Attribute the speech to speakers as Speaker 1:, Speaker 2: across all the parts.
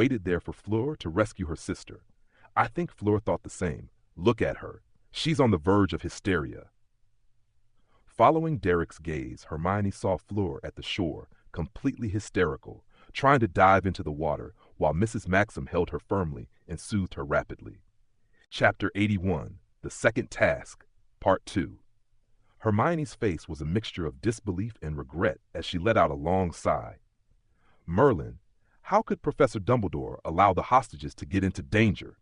Speaker 1: waited there for Fleur to rescue her sister. I think Fleur thought the same. Look at her. She's on the verge of hysteria. Following Derek's gaze, Hermione saw Fleur at the shore, completely hysterical, trying to dive into the water, while Mrs. Maxim held her firmly and soothed her rapidly. Chapter 81, The Second Task, Part 2. Hermione's face was a mixture of disbelief and regret as she let out a long sigh. Merlin, how could Professor Dumbledore allow the hostages to get into danger?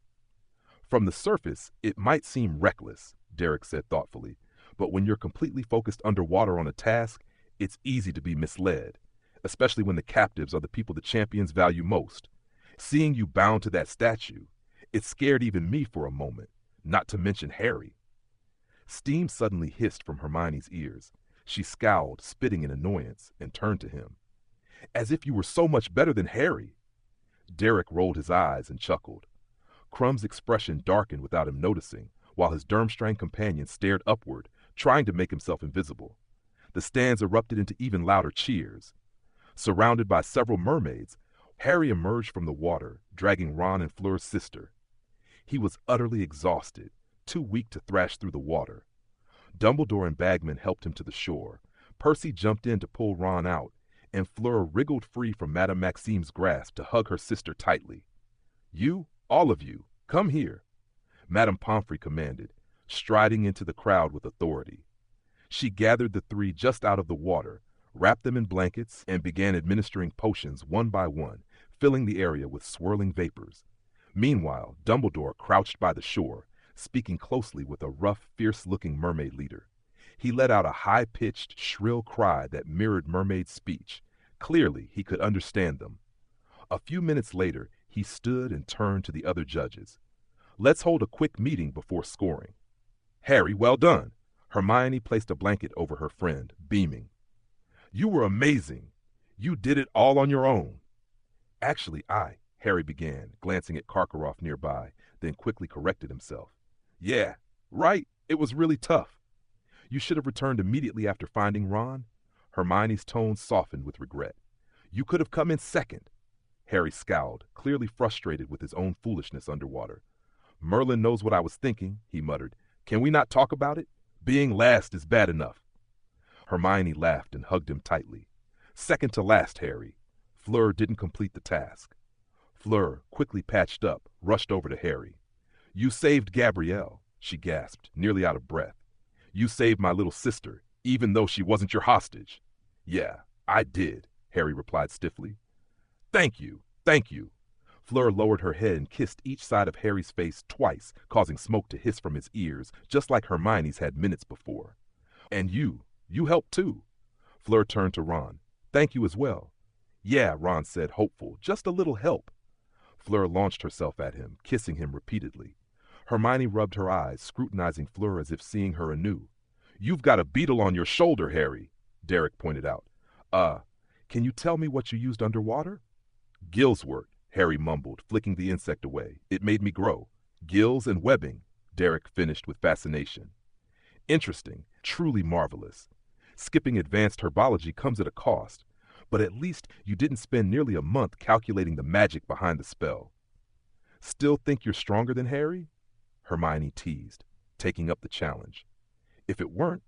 Speaker 1: From the surface, it might seem reckless, Derek said thoughtfully, but when you're completely focused underwater on a task, it's easy to be misled, especially when the captives are the people the champions value most. Seeing you bound to that statue, it scared even me for a moment, not to mention Harry. Steam suddenly hissed from Hermione's ears. She scowled, spitting in annoyance, and turned to him. As if you were so much better than Harry. Derek rolled his eyes and chuckled. Crumb's expression darkened without him noticing, while his Durmstrang companion stared upward, trying to make himself invisible. The stands erupted into even louder cheers. Surrounded by several mermaids, Harry emerged from the water, dragging Ron and Fleur's sister. He was utterly exhausted, too weak to thrash through the water. Dumbledore and Bagman helped him to the shore. Percy jumped in to pull Ron out, and Fleur wriggled free from Madame Maxime's grasp to hug her sister tightly. You, all of you, come here, Madame Pomfrey commanded, striding into the crowd with authority. She gathered the three just out of the water, wrapped them in blankets, and began administering potions one by one, filling the area with swirling vapors. Meanwhile, Dumbledore crouched by the shore, speaking closely with a rough, fierce-looking mermaid leader. He let out a high-pitched, shrill cry that mirrored mermaid speech. Clearly, he could understand them. A few minutes later, he stood and turned to the other judges. Let's hold a quick meeting before scoring. Harry, well done. Hermione placed a blanket over her friend, beaming. You were amazing. You did it all on your own. Actually, Harry began, glancing at Karkaroff nearby, then quickly corrected himself. Yeah, right, it was really tough. You should have returned immediately after finding Ron. Hermione's tone softened with regret. You could have come in second. Harry scowled, clearly frustrated with his own foolishness underwater. Merlin knows what I was thinking, he muttered. Can we not talk about it? Being last is bad enough. Hermione laughed and hugged him tightly. Second to last, Harry. Fleur didn't complete the task. Fleur, quickly patched up, rushed over to Harry. You saved Gabrielle, she gasped, nearly out of breath. You saved my little sister, even though she wasn't your hostage. Yeah, I did, Harry replied stiffly. Thank you, thank you. Fleur lowered her head and kissed each side of Harry's face twice, causing smoke to hiss from his ears, just like Hermione's had minutes before. And you helped too. Fleur turned to Ron. Thank you as well. Yeah, Ron said, hopeful, just a little help. Fleur launched herself at him, kissing him repeatedly. Hermione rubbed her eyes, scrutinizing Fleur as if seeing her anew. You've got a beetle on your shoulder, Harry, Derek pointed out. Can you tell me what you used underwater? Gillswort, Harry mumbled, flicking the insect away. It made me grow. Gills and webbing, Derek finished with fascination. Interesting, truly marvelous. Skipping advanced herbology comes at a cost, but at least you didn't spend nearly a month calculating the magic behind the spell. Still think you're stronger than Harry? Hermione teased, taking up the challenge. If it weren't,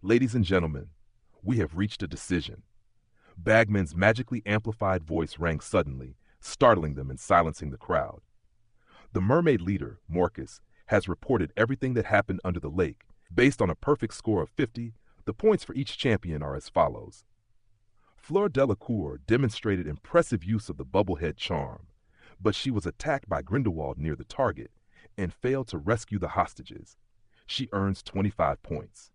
Speaker 1: ladies and gentlemen, we have reached a decision. Bagman's magically amplified voice rang suddenly, startling them and silencing the crowd. The mermaid leader, Morcus, has reported everything that happened under the lake. Based on a perfect score of 50, the points for each champion are as follows. Fleur Delacour demonstrated impressive use of the bubblehead charm, but she was attacked by Grindelwald near the target and failed to rescue the hostages. She earns 25 points.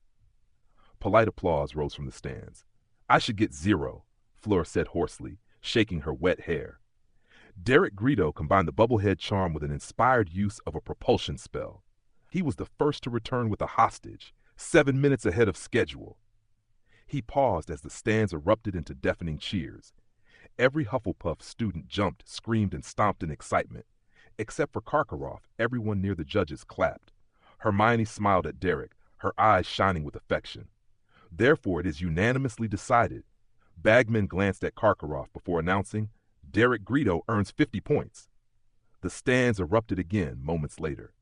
Speaker 1: Polite applause rose from the stands. I should get 0, Fleur said hoarsely, shaking her wet hair. Derek Greedo combined the bubblehead charm with an inspired use of a propulsion spell. He was the first to return with a hostage, 7 minutes ahead of schedule. He paused as the stands erupted into deafening cheers. Every Hufflepuff student jumped, screamed, and stomped in excitement. Except for Karkaroff, everyone near the judges clapped. Hermione smiled at Derek, her eyes shining with affection. Therefore, it is unanimously decided. Bagman glanced at Karkaroff before announcing, Derek Greedo earns 50 points. The stands erupted again moments later.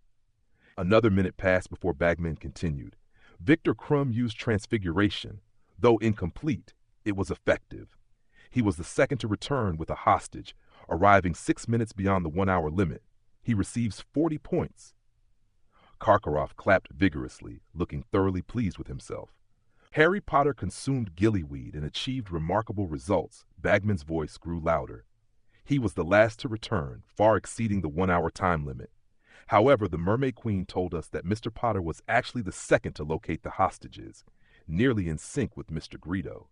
Speaker 1: Another minute passed before Bagman continued. Victor Krum used transfiguration. Though incomplete, it was effective. He was the second to return with a hostage, arriving 6 minutes beyond the 1-hour limit. He receives 40 points. Karkaroff clapped vigorously, looking thoroughly pleased with himself. Harry Potter consumed gillyweed and achieved remarkable results. Bagman's voice grew louder. He was the last to return, far exceeding the 1-hour time limit. However, the Mermaid Queen told us that Mr. Potter was actually the second to locate the hostages, nearly in sync with Mr. Greedo.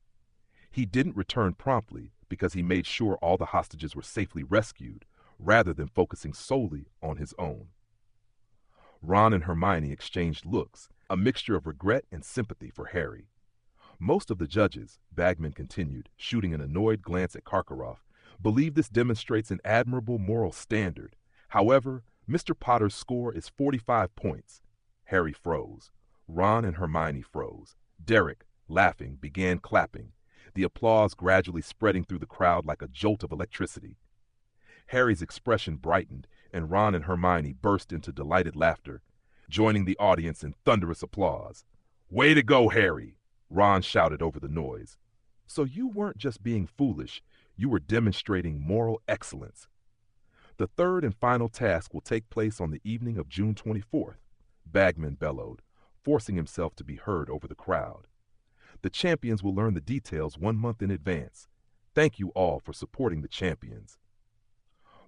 Speaker 1: He didn't return promptly because he made sure all the hostages were safely rescued, rather than focusing solely on his own. Ron and Hermione exchanged looks, a mixture of regret and sympathy for Harry. Most of the judges, Bagman continued, shooting an annoyed glance at Karkaroff, believe this demonstrates an admirable moral standard. However, Mr. Potter's score is 45 points. Harry froze. Ron and Hermione froze. Derek, laughing, began clapping, the applause gradually spreading through the crowd like a jolt of electricity. Harry's expression brightened, and Ron and Hermione burst into delighted laughter, joining the audience in thunderous applause. "Way to go, Harry!" Ron shouted over the noise. "So you weren't just being foolish, you were demonstrating moral excellence." The third and final task will take place on the evening of June 24th, Bagman bellowed, forcing himself to be heard over the crowd. The champions will learn the details 1 month in advance. Thank you all for supporting the champions.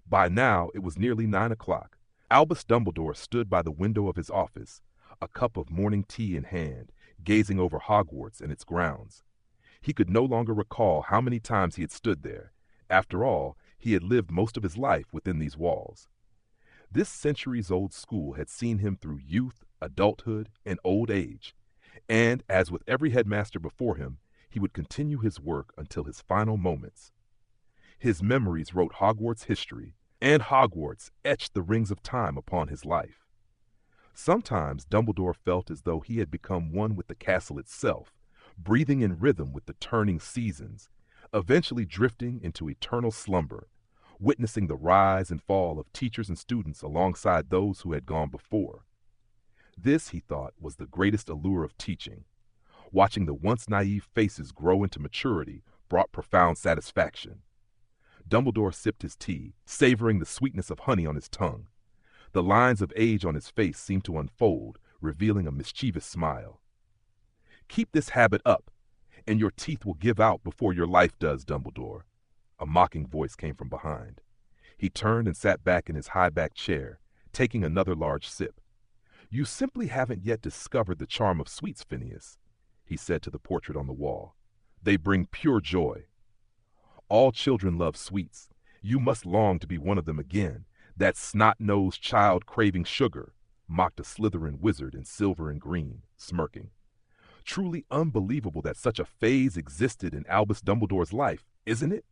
Speaker 1: By now, it was nearly 9 o'clock. Albus Dumbledore stood by the window of his office, a cup of morning tea in hand, gazing over Hogwarts and its grounds. He could no longer recall how many times he had stood there. After all, he had lived most of his life within these walls. This centuries-old school had seen him through youth, adulthood, and old age, and, as with every headmaster before him, he would continue his work until his final moments. His memories wrote Hogwarts history, and Hogwarts etched the rings of time upon his life. Sometimes Dumbledore felt as though he had become one with the castle itself, breathing in rhythm with the turning seasons, eventually drifting into eternal slumber, witnessing the rise and fall of teachers and students alongside those who had gone before. This, he thought, was the greatest allure of teaching. Watching the once naive faces grow into maturity brought profound satisfaction. Dumbledore sipped his tea, savoring the sweetness of honey on his tongue. The lines of age on his face seemed to unfold, revealing a mischievous smile. "Keep this habit up, and your teeth will give out before your life does, Dumbledore." A mocking voice came from behind. He turned and sat back in his high-backed chair, taking another large sip. "You simply haven't yet discovered the charm of sweets, Phineas," he said to the portrait on the wall. "They bring pure joy. All children love sweets. You must long to be one of them again. That snot-nosed child craving sugar," mocked a Slytherin wizard in silver and green, smirking. "Truly unbelievable that such a phase existed in Albus Dumbledore's life, isn't it?"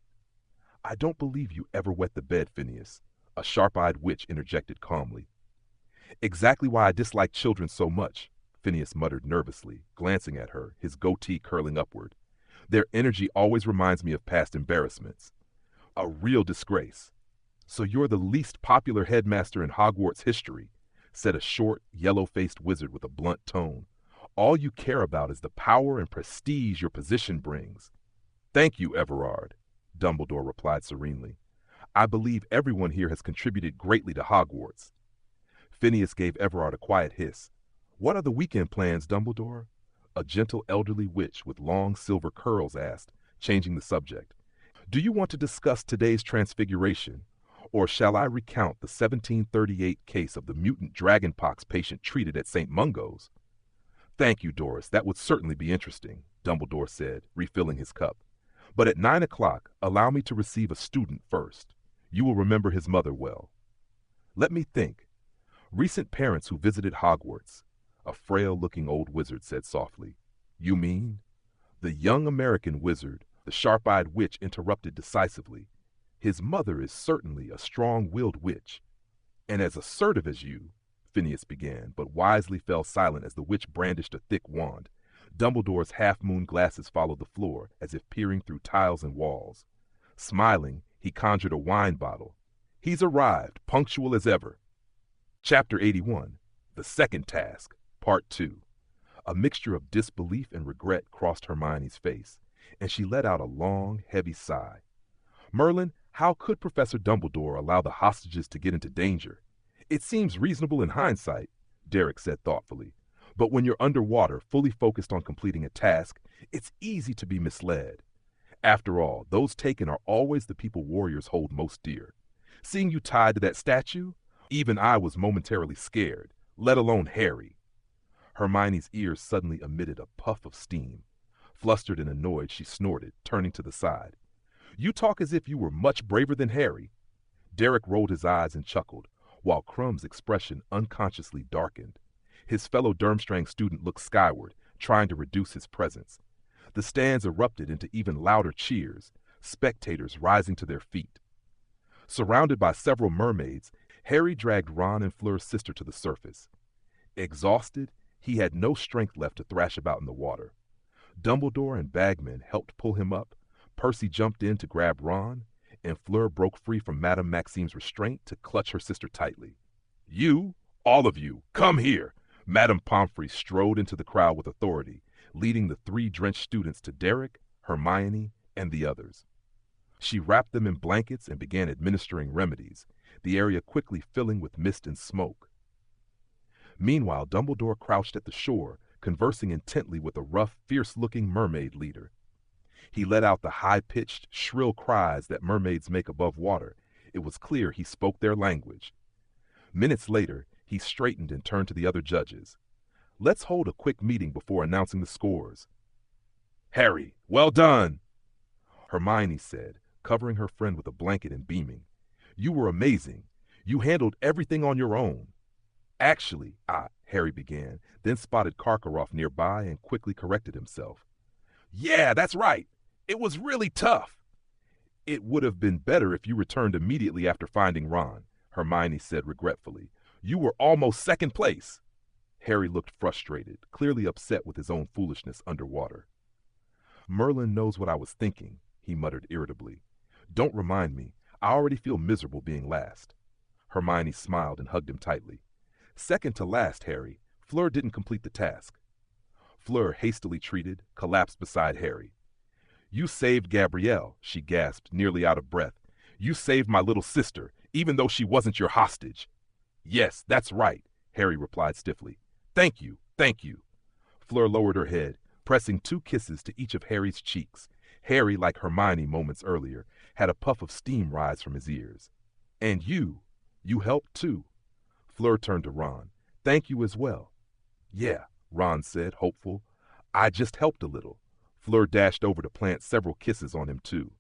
Speaker 1: "I don't believe you ever wet the bed, Phineas," a sharp-eyed witch interjected calmly. "Exactly why I dislike children so much," Phineas muttered nervously, glancing at her, his goatee curling upward. "Their energy always reminds me of past embarrassments. A real disgrace." "So you're the least popular headmaster in Hogwarts history," said a short, yellow-faced wizard with a blunt tone. "All you care about is the power and prestige your position brings." "Thank you, Everard," Dumbledore replied serenely. "I believe everyone here has contributed greatly to Hogwarts." Phineas gave Everard a quiet hiss. "What are the weekend plans, Dumbledore?" A gentle elderly witch with long silver curls asked, changing the subject. "Do you want to discuss today's transfiguration, or shall I recount the 1738 case of the mutant dragonpox patient treated at St. Mungo's?" "Thank you, Doris, that would certainly be interesting," Dumbledore said, refilling his cup. "But at 9 o'clock, allow me to receive a student first. You will remember his mother well." "Let me think. Recent parents who visited Hogwarts," a frail-looking old wizard said softly. "You mean?" The young American wizard, the sharp-eyed witch interrupted decisively. "His mother is certainly a strong-willed witch. And as assertive as you," Phineas began, but wisely fell silent as the witch brandished a thick wand. Dumbledore's half-moon glasses followed the floor, as if peering through tiles and walls. Smiling, He conjured a wine bottle. He's arrived, punctual as ever. Chapter 81, The Second Task, Part 2. A mixture of disbelief and regret crossed Hermione's face, and she let out a long, heavy sigh. Merlin, how could Professor Dumbledore allow the hostages to get into danger? It seems reasonable in hindsight, Derek said thoughtfully. But when you're underwater, fully focused on completing a task, it's easy to be misled. After all, those taken are always the people warriors hold most dear. Seeing you tied to that statue, even I was momentarily scared, let alone Harry. Hermione's ears suddenly emitted a puff of steam. Flustered and annoyed, she snorted, turning to the side. You talk as if you were much braver than Harry. Derek rolled his eyes and chuckled, while Crumb's expression unconsciously darkened. His fellow Durmstrang student looked skyward, trying to reduce his presence. The stands erupted into even louder cheers, spectators rising to their feet. Surrounded by several mermaids, Harry dragged Ron and Fleur's sister to the surface. Exhausted, he had no strength left to thrash about in the water. Dumbledore and Bagman helped pull him up, Percy jumped in to grab Ron, and Fleur broke free from Madame Maxime's restraint to clutch her sister tightly. You, all of you, come here! Madame Pomfrey strode into the crowd with authority, leading the 3 drenched students to Derek, Hermione, and the others. She wrapped them in blankets and began administering remedies, the area quickly filling with mist and smoke. Meanwhile, Dumbledore crouched at the shore, conversing intently with a rough, fierce-looking mermaid leader. He let out the high-pitched, shrill cries that mermaids make above water. It was clear he spoke their language. Minutes later, he straightened and turned to the other judges. Let's hold a quick meeting before announcing the scores. Harry, well done! Hermione said, covering her friend with a blanket and beaming. You were amazing. You handled everything on your own. Actually, Harry began, then spotted Karkaroff nearby and quickly corrected himself. Yeah, that's right. It was really tough. It would have been better if you returned immediately after finding Ron, Hermione said regretfully. You were almost second place. Harry looked frustrated, clearly upset with his own foolishness underwater. Merlin knows what I was thinking, he muttered irritably. Don't remind me. I already feel miserable being last. Hermione smiled and hugged him tightly. Second to last, Harry. Fleur didn't complete the task. Fleur, hastily treated, collapsed beside Harry. You saved Gabrielle, she gasped, nearly out of breath. You saved my little sister, even though she wasn't your hostage. Yes, that's right, Harry replied stiffly. Thank you, thank you. Fleur lowered her head, pressing 2 kisses to each of Harry's cheeks. Harry, like Hermione moments earlier, had a puff of steam rise from his ears. And you helped too. Fleur turned to Ron. Thank you as well. Yeah, Ron said, hopeful. I just helped a little. Fleur dashed over to plant several kisses on him too.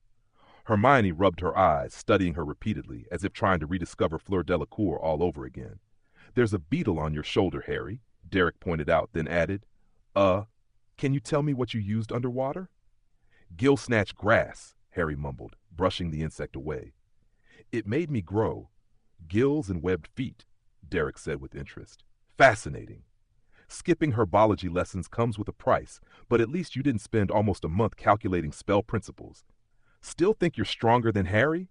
Speaker 1: Hermione rubbed her eyes, studying her repeatedly, as if trying to rediscover Fleur Delacour all over again. There's a beetle on your shoulder, Harry, Derek pointed out, then added, can you tell me what you used underwater? Gill snatch grass, Harry mumbled, brushing the insect away. It made me grow. Gills and webbed feet, Derek said with interest. Fascinating. Skipping herbology lessons comes with a price, but at least you didn't spend almost a month calculating spell principles. Still think you're stronger than Harry?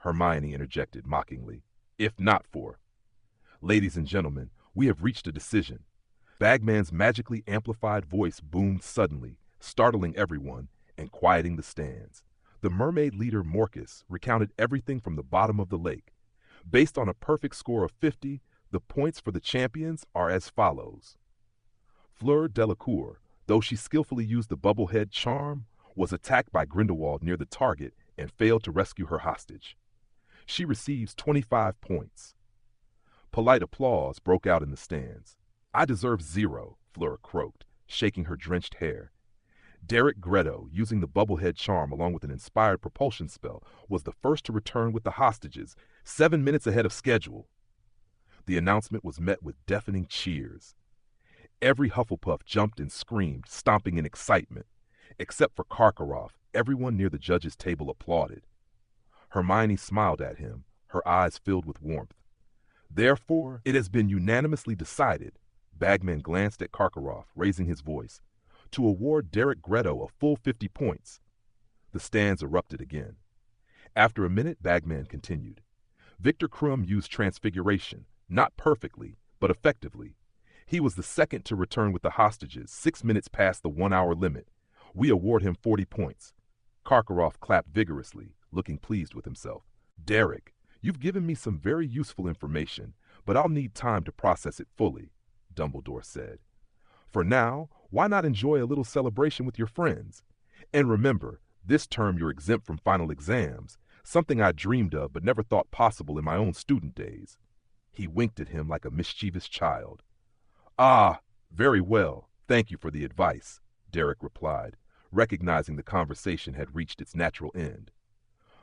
Speaker 1: Hermione interjected mockingly. If not for. Ladies and gentlemen, we have reached a decision. Bagman's magically amplified voice boomed suddenly, startling everyone and quieting the stands. The mermaid leader Morcus recounted everything from the bottom of the lake. Based on a perfect score of 50, the points for the champions are as follows. Fleur Delacour, though she skillfully used the bubblehead charm, was attacked by Grindelwald near the target and failed to rescue her hostage. She receives 25 points. Polite applause broke out in the stands. I deserve 0, Fleur croaked, shaking her drenched hair. Derek Greto, using the bubblehead charm along with an inspired propulsion spell, was the first to return with the hostages, 7 minutes ahead of schedule. The announcement was met with deafening cheers. Every Hufflepuff jumped and screamed, stomping in excitement. Except for Karkaroff, everyone near the judges' table applauded. Hermione smiled at him, her eyes filled with warmth. Therefore, it has been unanimously decided, Bagman glanced at Karkaroff, raising his voice, to award Derek Greto a full 50 points. The stands erupted again. After a minute, Bagman continued. Victor Krum used transfiguration, not perfectly, but effectively. He was the second to return with the hostages, 6 minutes past the 1 hour limit. We award him 40 points. Karkaroff clapped vigorously, looking pleased with himself. Derek, you've given me some very useful information, but I'll need time to process it fully, Dumbledore said. For now, why not enjoy a little celebration with your friends? And remember, this term you're exempt from final exams, something I dreamed of but never thought possible in my own student days. He winked at him like a mischievous child. Ah, very well, thank you for the advice, Derek replied, recognizing the conversation had reached its natural end.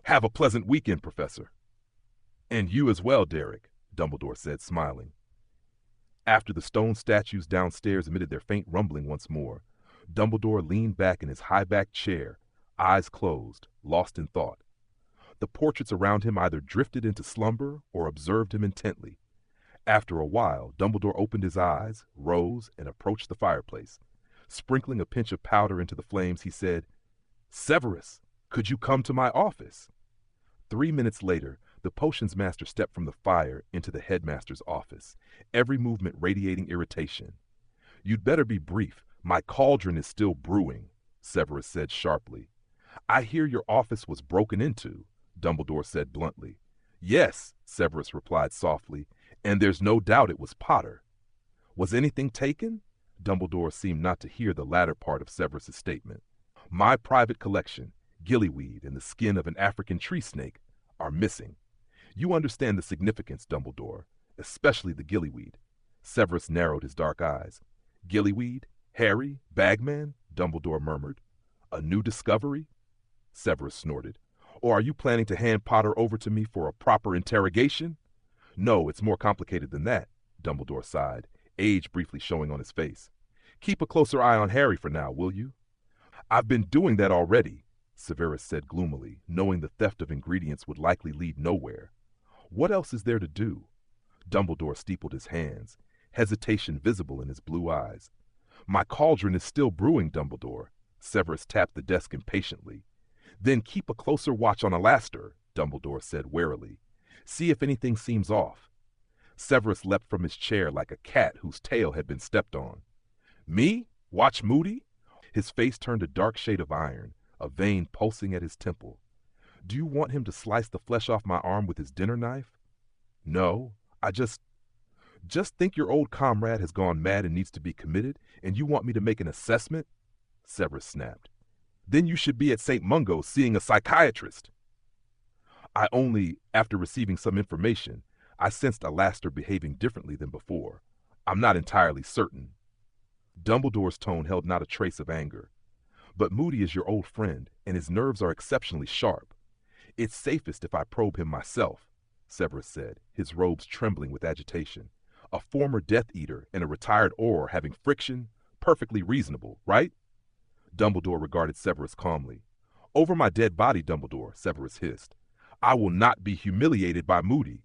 Speaker 1: Have a pleasant weekend, Professor. And you as well, Derek, Dumbledore said, smiling. After the stone statues downstairs emitted their faint rumbling once more, Dumbledore leaned back in his high-backed chair, eyes closed, lost in thought. The portraits around him either drifted into slumber or observed him intently. After a while, Dumbledore opened his eyes, rose, and approached the fireplace. Sprinkling a pinch of powder into the flames, he said, Severus, could you come to my office? 3 minutes later, the potions master stepped from the fire into the headmaster's office, every movement radiating irritation. You'd better be brief. My cauldron is still brewing, Severus said sharply. I hear your office was broken into, Dumbledore said bluntly. Yes, Severus replied softly, and there's no doubt it was Potter. Was anything taken? Dumbledore seemed not to hear the latter part of Severus's statement. My private collection, gillyweed and the skin of an African tree snake, are missing. You understand the significance, Dumbledore, especially the gillyweed. Severus narrowed his dark eyes. Gillyweed? Harry? Bagman? Dumbledore murmured. A new discovery? Severus snorted. Or are you planning to hand Potter over to me for a proper interrogation? No, it's more complicated than that, Dumbledore sighed, age briefly showing on his face. Keep a closer eye on Harry for now, will you? I've been doing that already, Severus said gloomily, knowing the theft of ingredients would likely lead nowhere. What else is there to do? Dumbledore steepled his hands, hesitation visible in his blue eyes. My cauldron is still brewing, Dumbledore. Severus tapped the desk impatiently. Then keep a closer watch on Alastor, Dumbledore said warily. See if anything seems off. Severus leapt from his chair like a cat whose tail had been stepped on. Me? Watch Moody? His face turned a dark shade of iron, a vein pulsing at his temple. Do you want him to slice the flesh off my arm with his dinner knife? No, I just think your old comrade has gone mad and needs to be committed, and you want me to make an assessment? Severus snapped. Then you should be at St. Mungo's seeing a psychiatrist. I only, after receiving some information, I sensed Alastor behaving differently than before. I'm not entirely certain. Dumbledore's tone held not a trace of anger. But Moody is your old friend, and his nerves are exceptionally sharp. It's safest if I probe him myself, Severus said, his robes trembling with agitation. A former Death Eater and a retired Auror having friction? Perfectly reasonable, right? Dumbledore regarded Severus calmly. Over my dead body, Dumbledore, Severus hissed. I will not be humiliated by Moody.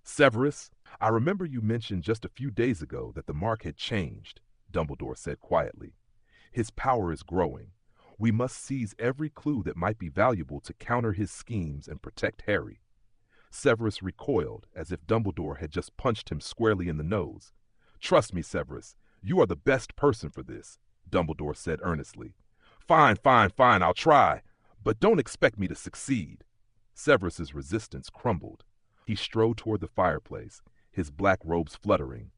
Speaker 1: Severus, I remember you mentioned just a few days ago that the mark had changed, Dumbledore said quietly. His power is growing. We must seize every clue that might be valuable to counter his schemes and protect Harry. Severus recoiled as if Dumbledore had just punched him squarely in the nose. Trust me, Severus, you are the best person for this, Dumbledore said earnestly. Fine, I'll try, but don't expect me to succeed. Severus's resistance crumbled. He strode toward the fireplace, his black robes fluttering,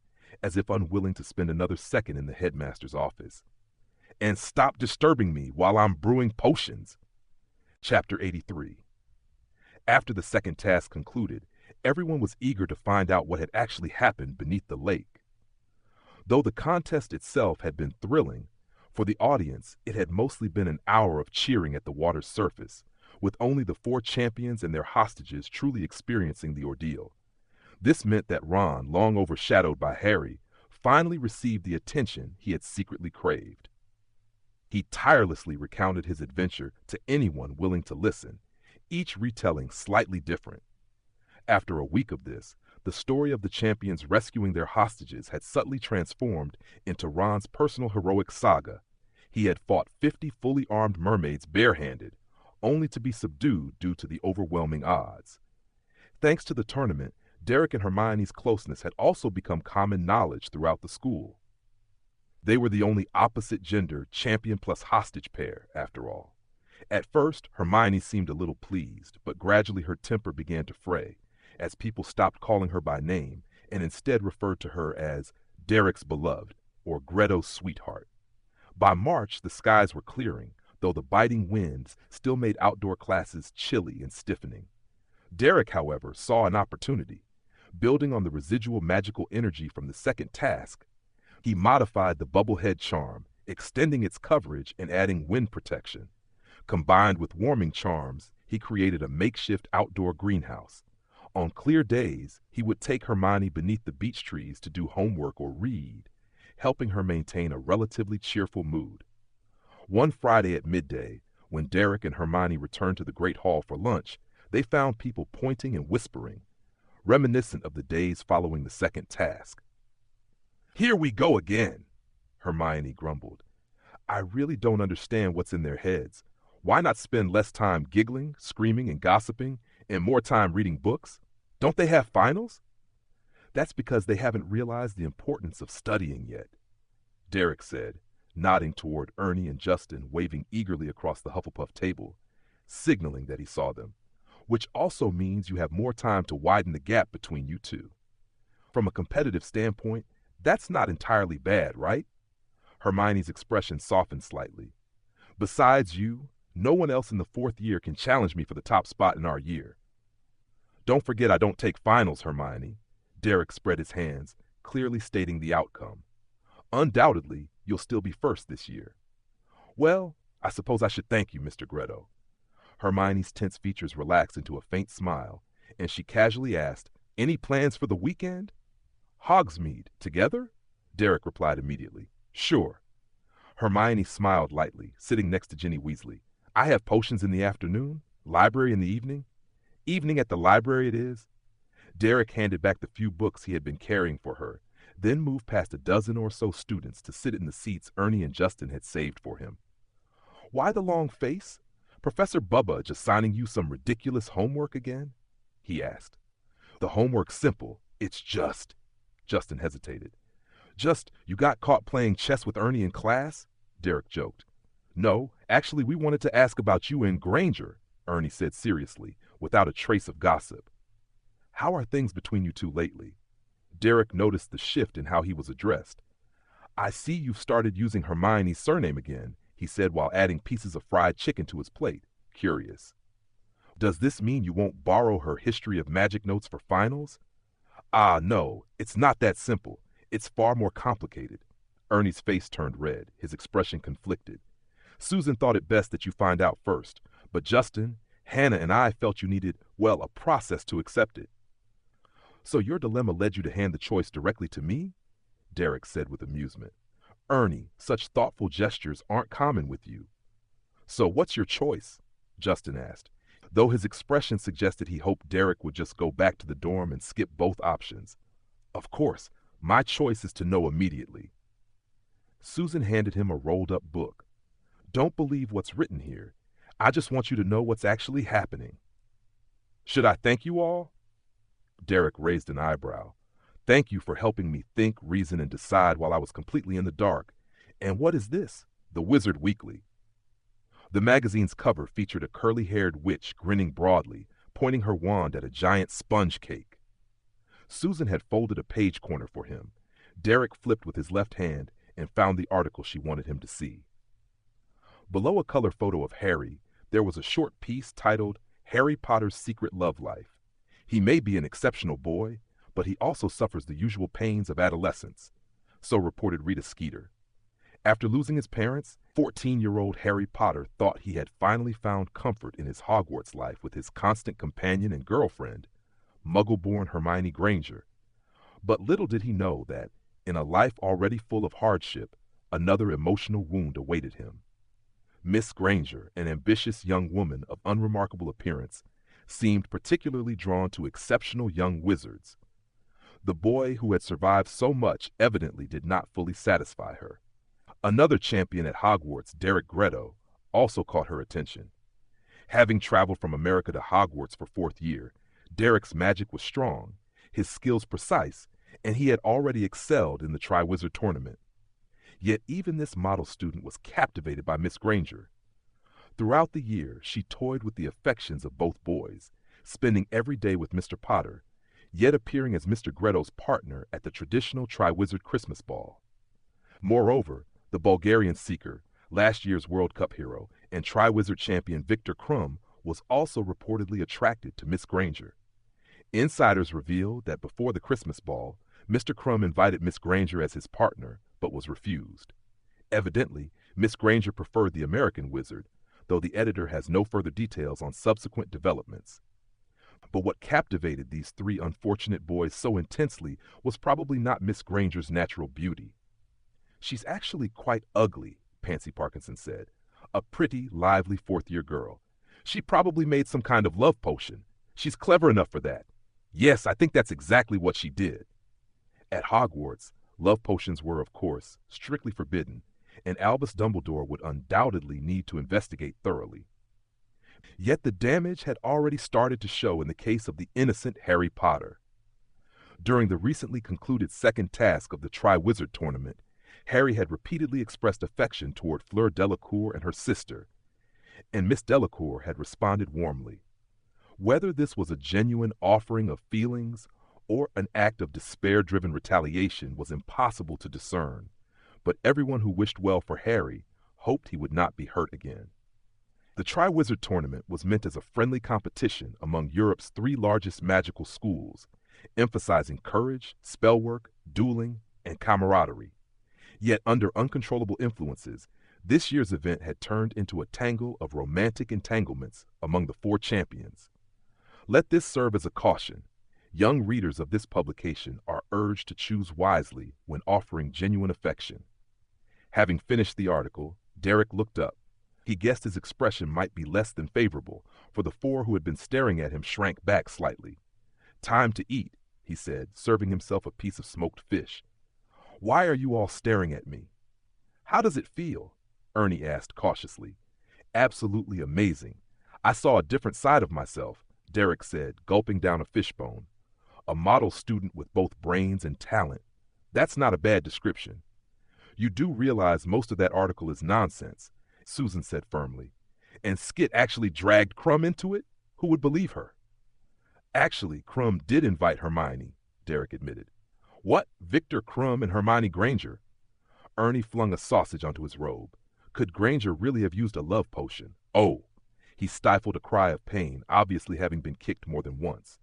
Speaker 1: as if unwilling to spend another second in the headmaster's office. And stop disturbing me while I'm brewing potions. Chapter 83. After the second task concluded, everyone was eager to find out what had actually happened beneath the lake. Though the contest itself had been thrilling, for the audience it had mostly been an hour of cheering at the water's surface, with only the 4 champions and their hostages truly experiencing the ordeal. This meant that Ron, long overshadowed by Harry, finally received the attention he had secretly craved. He tirelessly recounted his adventure to anyone willing to listen, each retelling slightly different. After a week of this, the story of the champions rescuing their hostages had subtly transformed into Ron's personal heroic saga. He had fought 50 fully armed mermaids barehanded, only to be subdued due to the overwhelming odds. Thanks to the tournament, Derek and Hermione's closeness had also become common knowledge throughout the school. They were the only opposite gender champion plus hostage pair, after all. At first, Hermione seemed a little pleased, but gradually her temper began to fray, as people stopped calling her by name and instead referred to her as Derek's beloved, or Greto's sweetheart. By March, the skies were clearing, though the biting winds still made outdoor classes chilly and stiffening. Derek, however, saw an opportunity. Building on the residual magical energy from the second task, he modified the bubblehead charm, extending its coverage and adding wind protection. Combined with warming charms, he created a makeshift outdoor greenhouse. On clear days, he would take Hermione beneath the beech trees to do homework or read, helping her maintain a relatively cheerful mood. One Friday at midday, when Derek and Hermione returned to the Great Hall for lunch, they found people pointing and whispering, reminiscent of the days following the second task. "Here we go again," Hermione grumbled. "I really don't understand what's in their heads. Why not spend less time giggling, screaming, and gossiping, and more time reading books? Don't they have finals?" "That's because they haven't realized the importance of studying yet," Derek said, nodding toward Ernie and Justin waving eagerly across the Hufflepuff table, signaling that he saw them, "which also means you have more time to widen the gap between you two. From a competitive standpoint, that's not entirely bad, right?" Hermione's expression softened slightly. "Besides you, no one else in the fourth year can challenge me for the top spot in our year." "Don't forget I don't take finals, Hermione." Derek spread his hands, clearly stating the outcome. "Undoubtedly, you'll still be first this year." "Well, I suppose I should thank you, Mr. Greto." Hermione's tense features relaxed into a faint smile, and she casually asked, "Any plans for the weekend?" "Hogsmeade, together?" Derek replied immediately. "Sure." Hermione smiled lightly, sitting next to Ginny Weasley. "I have potions in the afternoon, library in the evening." "Evening at the library it is." Derek handed back the few books he had been carrying for her, then moved past a dozen or so students to sit in the seats Ernie and Justin had saved for him. "Why the long face? Professor Bubba assigning you some ridiculous homework again?" he asked. "The homework's simple. It's just—" Justin hesitated. "Just, you got caught playing chess with Ernie in class?" Derek joked. "No, actually we wanted to ask about you and Granger," Ernie said seriously, without a trace of gossip. "How are things between you two lately?" Derek noticed the shift in how he was addressed. "I see you've started using Hermione's surname again," he said while adding pieces of fried chicken to his plate, curious. "Does this mean you won't borrow her History of Magic notes for finals?" "Ah, no, it's not that simple. It's far more complicated." Ernie's face turned red, his expression conflicted. "Susan thought it best that you find out first, but Justin, Hannah, and I felt you needed, well, a process to accept it." "So your dilemma led you to hand the choice directly to me?" Derek said with amusement. "Ernie, such thoughtful gestures aren't common with you." "So what's your choice?" Justin asked, though his expression suggested he hoped Derek would just go back to the dorm and skip both options. "Of course, my choice is to know immediately." Susan handed him a rolled-up book. "Don't believe what's written here. I just want you to know what's actually happening." "Should I thank you all?" Derek raised an eyebrow. "Thank you for helping me think, reason, and decide while I was completely in the dark. And what is this? The Wizard Weekly." The magazine's cover featured a curly-haired witch grinning broadly, pointing her wand at a giant sponge cake. Susan had folded a page corner for him. Derek flipped with his left hand and found the article she wanted him to see. Below a color photo of Harry, there was a short piece titled "Harry Potter's Secret Love Life." He may be an exceptional boy, but he also suffers the usual pains of adolescence, so reported Rita Skeeter. After losing his parents, 14-year-old Harry Potter thought he had finally found comfort in his Hogwarts life with his constant companion and girlfriend, Muggle-born Hermione Granger. But little did he know that, in a life already full of hardship, another emotional wound awaited him. Miss Granger, an ambitious young woman of unremarkable appearance, seemed particularly drawn to exceptional young wizards. The boy who had survived so much evidently did not fully satisfy her. Another champion at Hogwarts, Derek Greto, also caught her attention. Having traveled from America to Hogwarts for fourth year, Derek's magic was strong, his skills precise, and he had already excelled in the Triwizard Tournament. Yet even this model student was captivated by Miss Granger. Throughout the year, she toyed with the affections of both boys, spending every day with Mr. Potter, yet appearing as Mr. Gretto's partner at the traditional Triwizard Christmas Ball. Moreover, the Bulgarian seeker, last year's World Cup hero, and Triwizard champion Victor Krum was also reportedly attracted to Miss Granger. Insiders revealed that before the Christmas Ball, Mr. Krum invited Miss Granger as his partner, but was refused. Evidently, Miss Granger preferred the American wizard, though the editor has no further details on subsequent developments. But what captivated these three unfortunate boys so intensely was probably not Miss Granger's natural beauty. "She's actually quite ugly," Pansy Parkinson said. "A pretty, lively fourth-year girl. She probably made some kind of love potion. She's clever enough for that. Yes, I think that's exactly what she did." At Hogwarts, love potions were, of course, strictly forbidden, and Albus Dumbledore would undoubtedly need to investigate thoroughly. Yet the damage had already started to show in the case of the innocent Harry Potter. During the recently concluded second task of the Triwizard Tournament, Harry had repeatedly expressed affection toward Fleur Delacour and her sister, and Miss Delacour had responded warmly. Whether this was a genuine offering of feelings or an act of despair-driven retaliation was impossible to discern, but everyone who wished well for Harry hoped he would not be hurt again. The Triwizard Tournament was meant as a friendly competition among Europe's three largest magical schools, emphasizing courage, spellwork, dueling, and camaraderie. Yet under uncontrollable influences, this year's event had turned into a tangle of romantic entanglements among the four champions. Let this serve as a caution. Young readers of this publication are urged to choose wisely when offering genuine affection. Having finished the article, Derek looked up. He guessed his expression might be less than favorable, for the four who had been staring at him shrank back slightly. "Time to eat," he said, serving himself a piece of smoked fish. "Why are you all staring at me?" "How does it feel?" Ernie asked cautiously. "Absolutely amazing. I saw a different side of myself," Derek said, gulping down a fishbone. "A model student with both brains and talent. That's not a bad description." "You do realize most of that article is nonsense," Susan said firmly. "And Skit actually dragged Krum into it? Who would believe her?" "Actually, Krum did invite Hermione," Derek admitted. "What? Victor Krum and Hermione Granger?" Ernie flung a sausage onto his robe. Could Granger really have used a love potion? Oh! He stifled a cry of pain, obviously having been kicked more than once.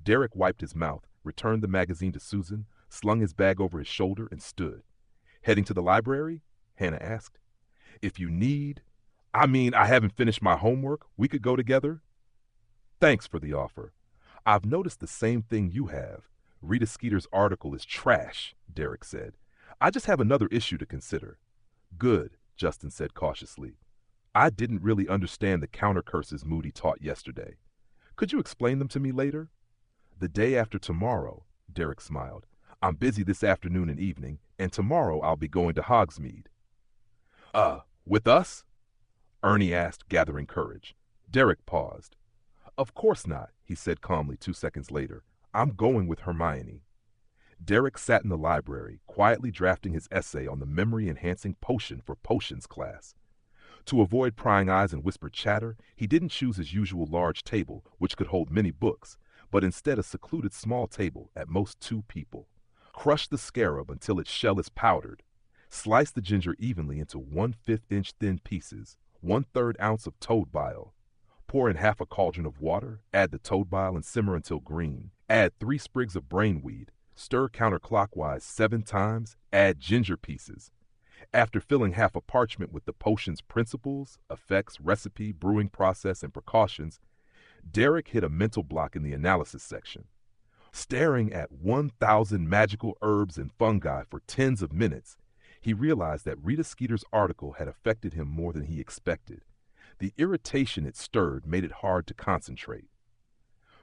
Speaker 1: Derek wiped his mouth, returned the magazine to Susan, slung his bag over his shoulder, and stood. "Heading to the library?" Hannah asked. "If you need... I haven't finished my homework. We could go together." "Thanks for the offer. I've noticed the same thing you have. Rita Skeeter's article is trash," Derek said. "I just have another issue to consider." "Good," Justin said cautiously. "I didn't really understand the counter curses Moody taught yesterday. Could you explain them to me later?" "The day after tomorrow," Derek smiled. "I'm busy this afternoon and evening, and tomorrow I'll be going to Hogsmeade." With us?" Ernie asked, gathering courage. Derek paused. "Of course not," he said calmly 2 seconds later. "I'm going with Hermione." Derek sat in the library, quietly drafting his essay on the memory-enhancing potion for potions class. To avoid prying eyes and whispered chatter, he didn't choose his usual large table, which could hold many books, but instead a secluded small table, at most 2 people. Crush the scarab until its shell is powdered. Slice the ginger evenly into 1/5-inch thin pieces, 1/3 ounce of toad bile. Pour in half a cauldron of water, add the toad bile and simmer until green. Add 3 sprigs of brainweed. Stir counterclockwise 7 times, add ginger pieces. After filling half a parchment with the potion's principles, effects, recipe, brewing process, and precautions, Derek hit a mental block in the analysis section. Staring at 1,000 magical herbs and fungi for tens of minutes, he realized that Rita Skeeter's article had affected him more than he expected. The irritation it stirred made it hard to concentrate.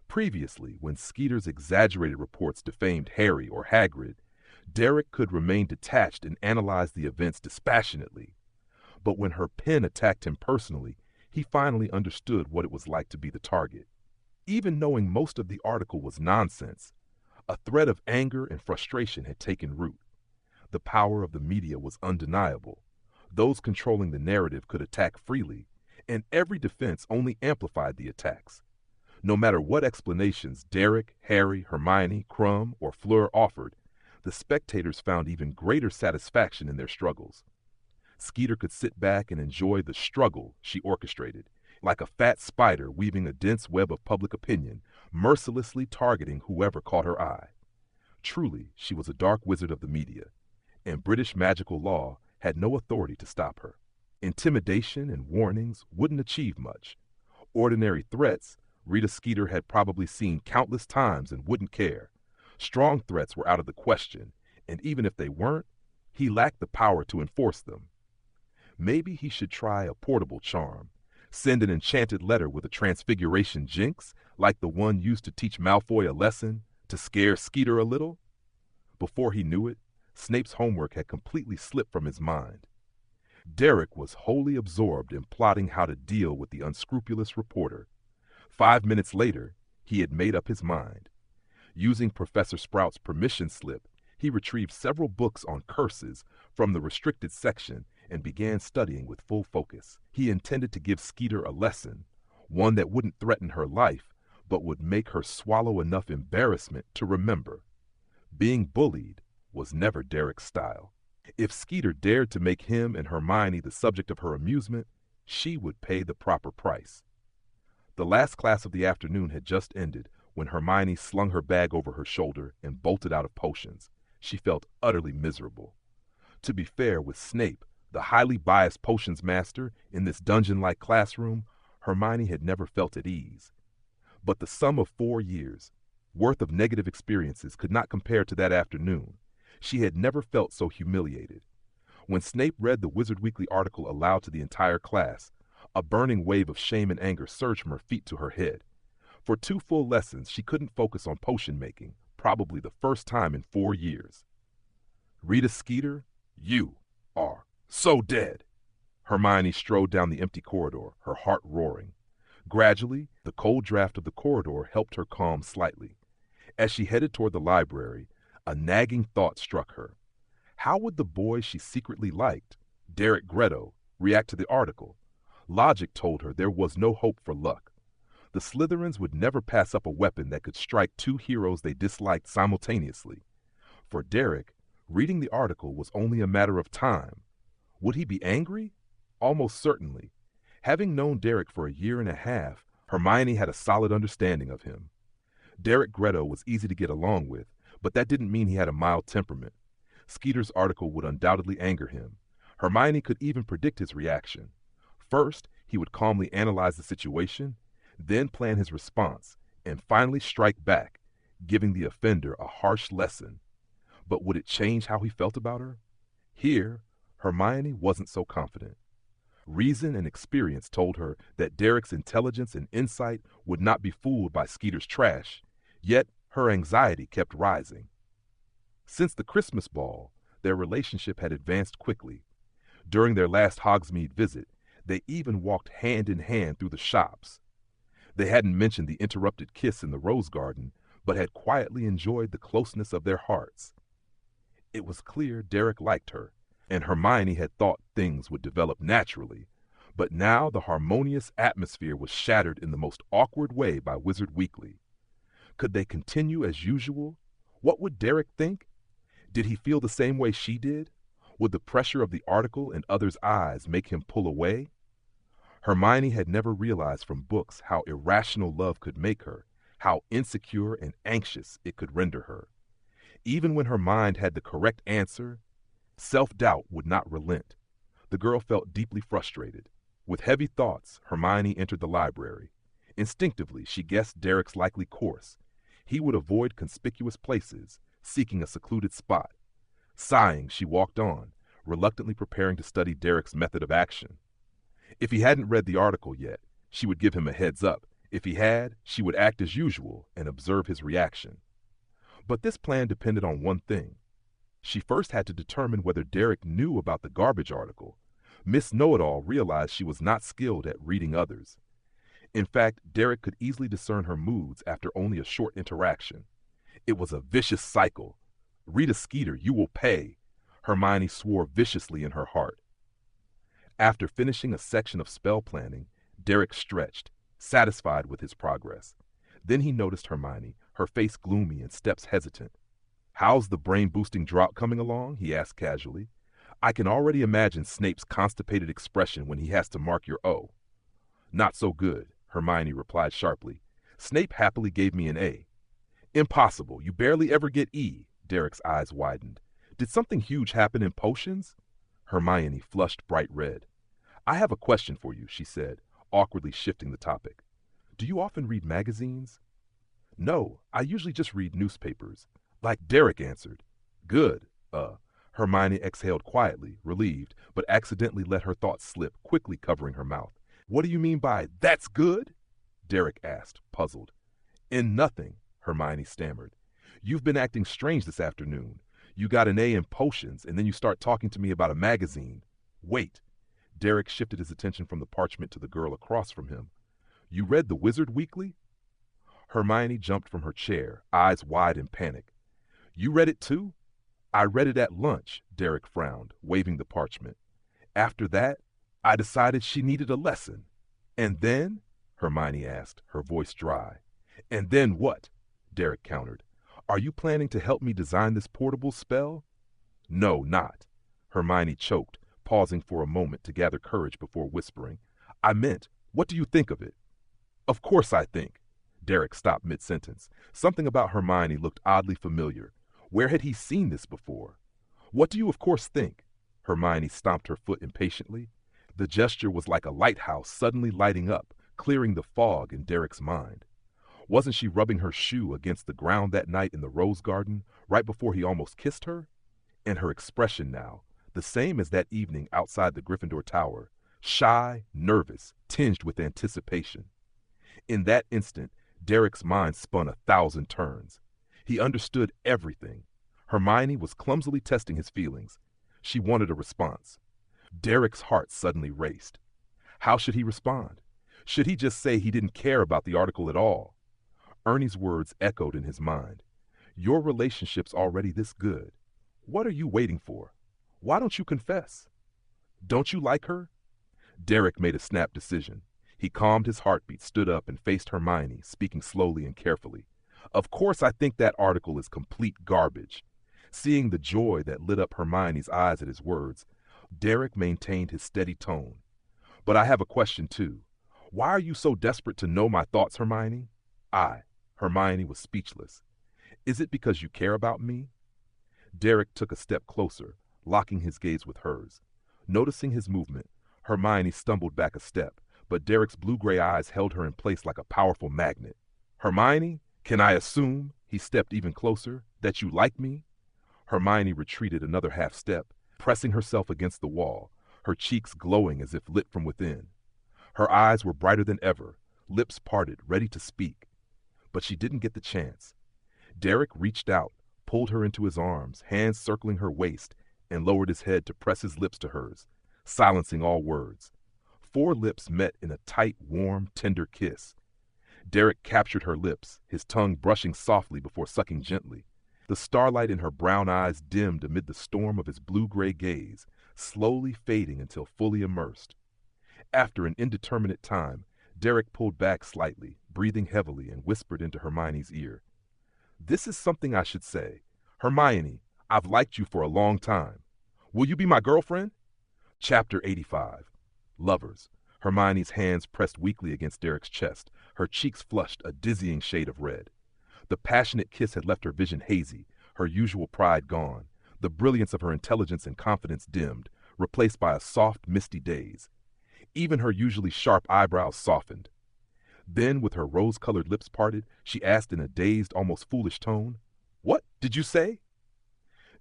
Speaker 1: Previously, when Skeeter's exaggerated reports defamed Harry or Hagrid, Derek could remain detached and analyze the events dispassionately. But when her pen attacked him personally, He finally understood what it was like to be the target. Even knowing most of the article was nonsense, a thread of anger and frustration had taken root. The power of the media was undeniable. Those controlling the narrative could attack freely, and every defense only amplified the attacks. No matter what explanations Derek, Harry, Hermione, Crumb, or Fleur offered, the spectators found even greater satisfaction in their struggles. Skeeter could sit back and enjoy the struggle she orchestrated, like a fat spider weaving a dense web of public opinion, mercilessly targeting whoever caught her eye. Truly, she was a dark wizard of the media, and British magical law had no authority to stop her. Intimidation and warnings wouldn't achieve much. Ordinary threats Rita Skeeter had probably seen countless times and wouldn't care. Strong threats were out of the question, and even if they weren't, he lacked the power to enforce them. Maybe he should try a portable charm, send an enchanted letter with a transfiguration jinx, like the one used to teach Malfoy a lesson, to scare Skeeter a little. Before he knew it, Snape's homework had completely slipped from his mind. Derek was wholly absorbed in plotting how to deal with the unscrupulous reporter. 5 minutes later, he had made up his mind. Using Professor Sprout's permission slip, he retrieved several books on curses from the restricted section and began studying with full focus. He intended to give Skeeter a lesson, one that wouldn't threaten her life, but would make her swallow enough embarrassment to remember. Being bullied was never Derek's style. If Skeeter dared to make him and Hermione the subject of her amusement, she would pay the proper price. The last class of the afternoon had just ended when Hermione slung her bag over her shoulder and bolted out of potions. She felt utterly miserable. To be fair, with Snape, the highly biased potions master, in this dungeon-like classroom, Hermione had never felt at ease. But the sum of 4 years' worth of negative experiences could not compare to that afternoon. She had never felt so humiliated. When Snape read the Wizard Weekly article aloud to the entire class, a burning wave of shame and anger surged from her feet to her head. For 2 full lessons, she couldn't focus on potion making, probably the first time in 4 years. Rita Skeeter, you are so dead. Hermione strode down the empty corridor, her heart roaring. Gradually, the cold draft of the corridor helped her calm slightly. As she headed toward the library, a nagging thought struck her. How would the boy she secretly liked, Derek Gretto, react to the article? Logic told her there was no hope for luck. The Slytherins would never pass up a weapon that could strike 2 heroes they disliked simultaneously. For Derek, reading the article was only a matter of time. Would he be angry? Almost certainly. Having known Derek for a year and a half, Hermione had a solid understanding of him. Derek Gretto was easy to get along with, but that didn't mean he had a mild temperament. Skeeter's article would undoubtedly anger him. Hermione could even predict his reaction. First, he would calmly analyze the situation, then plan his response, and finally strike back, giving the offender a harsh lesson. But would it change how he felt about her? Here, Hermione wasn't so confident. Reason and experience told her that Derek's intelligence and insight would not be fooled by Skeeter's trash, yet her anxiety kept rising. Since the Christmas ball, their relationship had advanced quickly. During their last Hogsmeade visit, they even walked hand in hand through the shops. They hadn't mentioned the interrupted kiss in the rose garden, but had quietly enjoyed the closeness of their hearts. It was clear Derek liked her, and Hermione had thought things would develop naturally. But now the harmonious atmosphere was shattered in the most awkward way by Wizard Weekly. Could they continue as usual? What would Derek think? Did he feel the same way she did? Would the pressure of the article and others' eyes make him pull away? Hermione had never realized from books how irrational love could make her, how insecure and anxious it could render her. Even when her mind had the correct answer, self-doubt would not relent. The girl felt deeply frustrated. With heavy thoughts, Hermione entered the library. Instinctively, she guessed Derek's likely course. He would avoid conspicuous places, seeking a secluded spot. Sighing, she walked on, reluctantly preparing to study Derek's method of action. If he hadn't read the article yet, she would give him a heads up. If he had, she would act as usual and observe his reaction. But this plan depended on one thing. She first had to determine whether Derek knew about the garbage article. Miss Know-It-All realized she was not skilled at reading others. In fact, Derek could easily discern her moods after only a short interaction. It was a vicious cycle. Rita Skeeter, you will pay, Hermione swore viciously in her heart. After finishing a section of spell planning, Derek stretched, satisfied with his progress. Then he noticed Hermione, her face gloomy and steps hesitant. How's the brain-boosting draught coming along? He asked casually. I can already imagine Snape's constipated expression when he has to mark your O. Not so good, Hermione replied sharply. Snape happily gave me an A. Impossible, you barely ever get E. Derek's eyes widened. Did something huge happen in potions? Hermione flushed bright red. I have a question for you, she said, awkwardly shifting the topic. Do you often read magazines? No, I usually just read newspapers. Like Derek answered. Good. Hermione exhaled quietly, relieved, but accidentally let her thoughts slip, quickly covering her mouth. What do you mean by, that's good? Derek asked, puzzled. In nothing, Hermione stammered. You've been acting strange this afternoon. You got an A in potions, and then you start talking to me about a magazine. Wait. Derek shifted his attention from the parchment to the girl across from him. You read the Wizard Weekly? Hermione jumped from her chair, eyes wide in panic. You read it too? I read it at lunch, Derek frowned, waving the parchment. After that, I decided she needed a lesson. And then? Hermione asked, her voice dry. And then what? Derek countered. Are you planning to help me design this portable spell? No, not. Hermione choked, pausing for a moment to gather courage before whispering. I meant, what do you think of it? Of course I think. Derek stopped mid-sentence. Something about Hermione looked oddly familiar. Where had he seen this before? What do you of course think? Hermione stomped her foot impatiently. The gesture was like a lighthouse suddenly lighting up, clearing the fog in Derek's mind. Wasn't she rubbing her shoe against the ground that night in the rose garden, right before he almost kissed her? And her expression now, the same as that evening outside the Gryffindor Tower, shy, nervous, tinged with anticipation. In that instant, Derek's mind spun 1,000 turns. He understood everything. Hermione was clumsily testing his feelings. She wanted a response. Derek's heart suddenly raced. How should he respond? Should he just say he didn't care about the article at all? Ernie's words echoed in his mind. Your relationship's already this good. What are you waiting for? Why don't you confess? Don't you like her? Derek made a snap decision. He calmed his heartbeat, stood up, and faced Hermione, speaking slowly and carefully. Of course I think that article is complete garbage. Seeing the joy that lit up Hermione's eyes at his words, Derek maintained his steady tone. But I have a question too. Why are you so desperate to know my thoughts, Hermione? Hermione was speechless. Is it because you care about me? Derek took a step closer, locking his gaze with hers. Noticing his movement, Hermione stumbled back a step, but Derek's blue-gray eyes held her in place like a powerful magnet. Hermione, can I assume, he stepped even closer, that you like me? Hermione retreated another half step, pressing herself against the wall, her cheeks glowing as if lit from within. Her eyes were brighter than ever, lips parted, ready to speak. But she didn't get the chance. Derek reached out, pulled her into his arms, hands circling her waist, and lowered his head to press his lips to hers, silencing all words. 4 lips met in a tight, warm, tender kiss. Derek captured her lips, his tongue brushing softly before sucking gently. The starlight in her brown eyes dimmed amid the storm of his blue-gray gaze, slowly fading until fully immersed. After an indeterminate time, Derek pulled back slightly, breathing heavily, and whispered into Hermione's ear. This is something I should say. Hermione, I've liked you for a long time. Will you be my girlfriend? Chapter 85. Lovers. Hermione's hands pressed weakly against Derek's chest, her cheeks flushed a dizzying shade of red. The passionate kiss had left her vision hazy, her usual pride gone, the brilliance of her intelligence and confidence dimmed, replaced by a soft, misty daze. Even her usually sharp eyebrows softened. Then, with her rose-colored lips parted, she asked in a dazed, almost foolish tone, What did you say?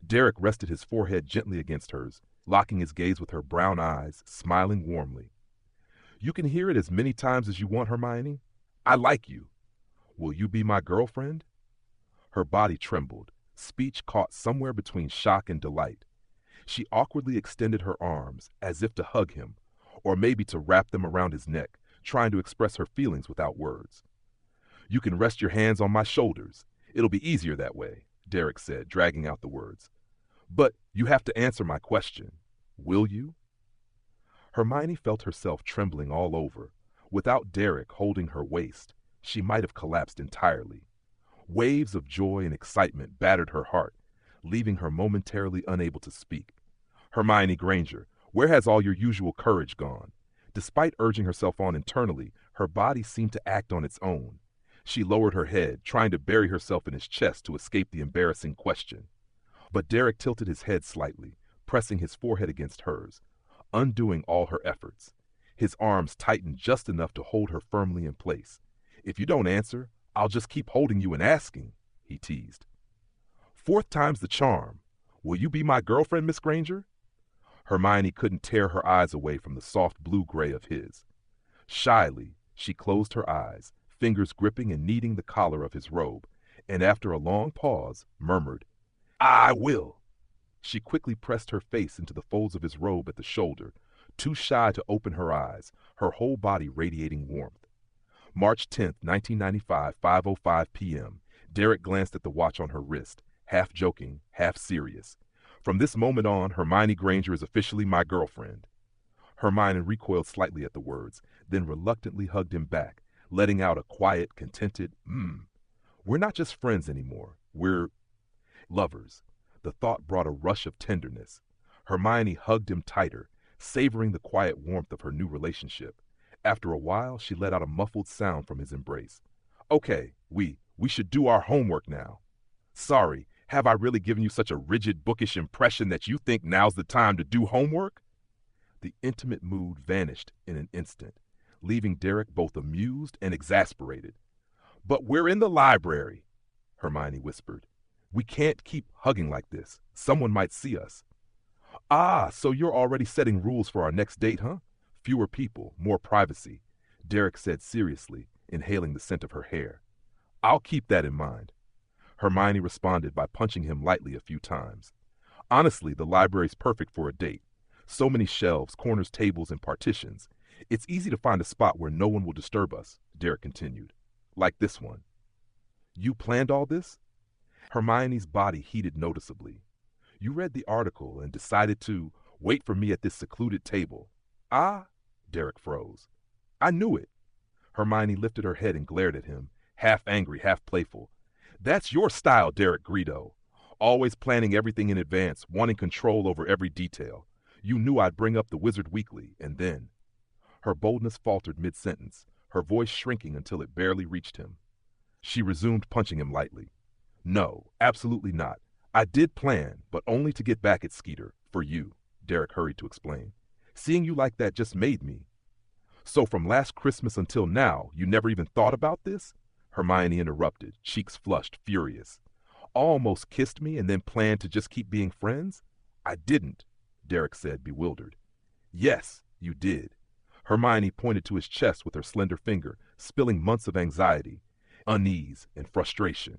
Speaker 1: Derek rested his forehead gently against hers, locking his gaze with her brown eyes, smiling warmly. You can hear it as many times as you want, Hermione. I like you. Will you be my girlfriend? Her body trembled, speech caught somewhere between shock and delight. She awkwardly extended her arms as if to hug him, or maybe to wrap them around his neck, trying to express her feelings without words. You can rest your hands on my shoulders. It'll be easier that way, Derek said, dragging out the words. But you have to answer my question. Will you? Hermione felt herself trembling all over. Without Derek holding her waist, she might have collapsed entirely. Waves of joy and excitement battered her heart, leaving her momentarily unable to speak. Hermione Granger, where has all your usual courage gone? Despite urging herself on internally, her body seemed to act on its own. She lowered her head, trying to bury herself in his chest to escape the embarrassing question. But Derek tilted his head slightly, pressing his forehead against hers, undoing all her efforts. His arms tightened just enough to hold her firmly in place. If you don't answer, I'll just keep holding you and asking, he teased. Fourth time's the charm. Will you be my girlfriend, Miss Granger? Hermione couldn't tear her eyes away from the soft blue-gray of his. Shyly, she closed her eyes, fingers gripping and kneading the collar of his robe, and after a long pause, murmured, I will. She quickly pressed her face into the folds of his robe at the shoulder, too shy to open her eyes, her whole body radiating warmth. March 10th, 1995, 5:05 p.m. Derek glanced at the watch on her wrist, half joking, half serious. From this moment on, Hermione Granger is officially my girlfriend. Hermione recoiled slightly at the words, then reluctantly hugged him back, letting out a quiet, contented, We're not just friends anymore. We're lovers. The thought brought a rush of tenderness. Hermione hugged him tighter, savoring the quiet warmth of her new relationship. After a while, she let out a muffled sound from his embrace. Okay, we should do our homework now. Sorry, have I really given you such a rigid, bookish impression that you think now's the time to do homework? The intimate mood vanished in an instant, leaving Derek both amused and exasperated. But we're in the library, Hermione whispered. We can't keep hugging like this. Someone might see us. Ah, so you're already setting rules for our next date, huh? Fewer people, more privacy, Derek said seriously, inhaling the scent of her hair. I'll keep that in mind. Hermione responded by punching him lightly a few times. Honestly, the library's perfect for a date. So many shelves, corners, tables, and partitions. It's easy to find a spot where no one will disturb us, Derek continued. Like this one. You planned all this? Hermione's body heated noticeably. You read the article and decided to wait for me at this secluded table. Ah, Derek froze. I knew it. Hermione lifted her head and glared at him, half angry, half playful. That's your style, Derek Greedo. Always planning everything in advance, wanting control over every detail. You knew I'd bring up the Wizard Weekly, and then. Her boldness faltered mid-sentence, her voice shrinking until it barely reached him. She resumed punching him lightly. No, absolutely not. I did plan, but only to get back at Skeeter, for you, Derek hurried to explain. Seeing you like that just made me. So from last Christmas until now, you never even thought about this? Hermione interrupted, cheeks flushed, furious. Almost kissed me and then planned to just keep being friends? I didn't, Derek said, bewildered. Yes, you did. Hermione pointed to his chest with her slender finger, spilling months of anxiety, unease, and frustration.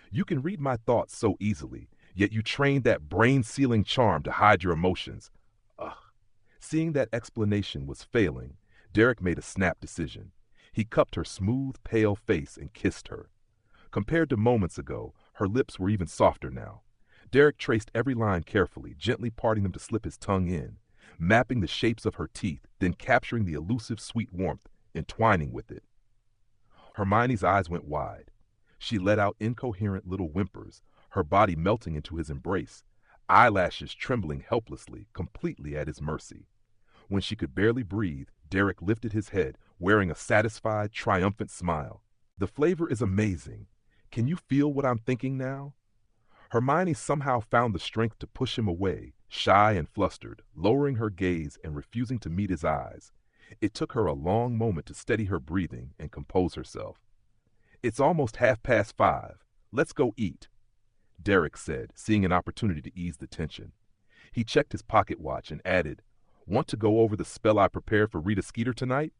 Speaker 1: You can read my thoughts so easily, yet you trained that brain-sealing charm to hide your emotions. Ugh. Seeing that explanation was failing, Derek made a snap decision. He cupped her smooth, pale face and kissed her. Compared to moments ago, her lips were even softer now. Derek traced every line carefully, gently parting them to slip his tongue in, mapping the shapes of her teeth, then capturing the elusive sweet warmth, entwining with it. Hermione's eyes went wide. She let out incoherent little whimpers, her body melting into his embrace, eyelashes trembling helplessly, completely at his mercy. When she could barely breathe, Derek lifted his head, wearing a satisfied, triumphant smile. The flavor is amazing. Can you feel what I'm thinking now? Hermione somehow found the strength to push him away, shy and flustered, lowering her gaze and refusing to meet his eyes. It took her a long moment to steady her breathing and compose herself. It's almost 5:30. Let's go eat, Derek said, seeing an opportunity to ease the tension. He checked his pocket watch and added, Want to go over the spell I prepared for Rita Skeeter tonight?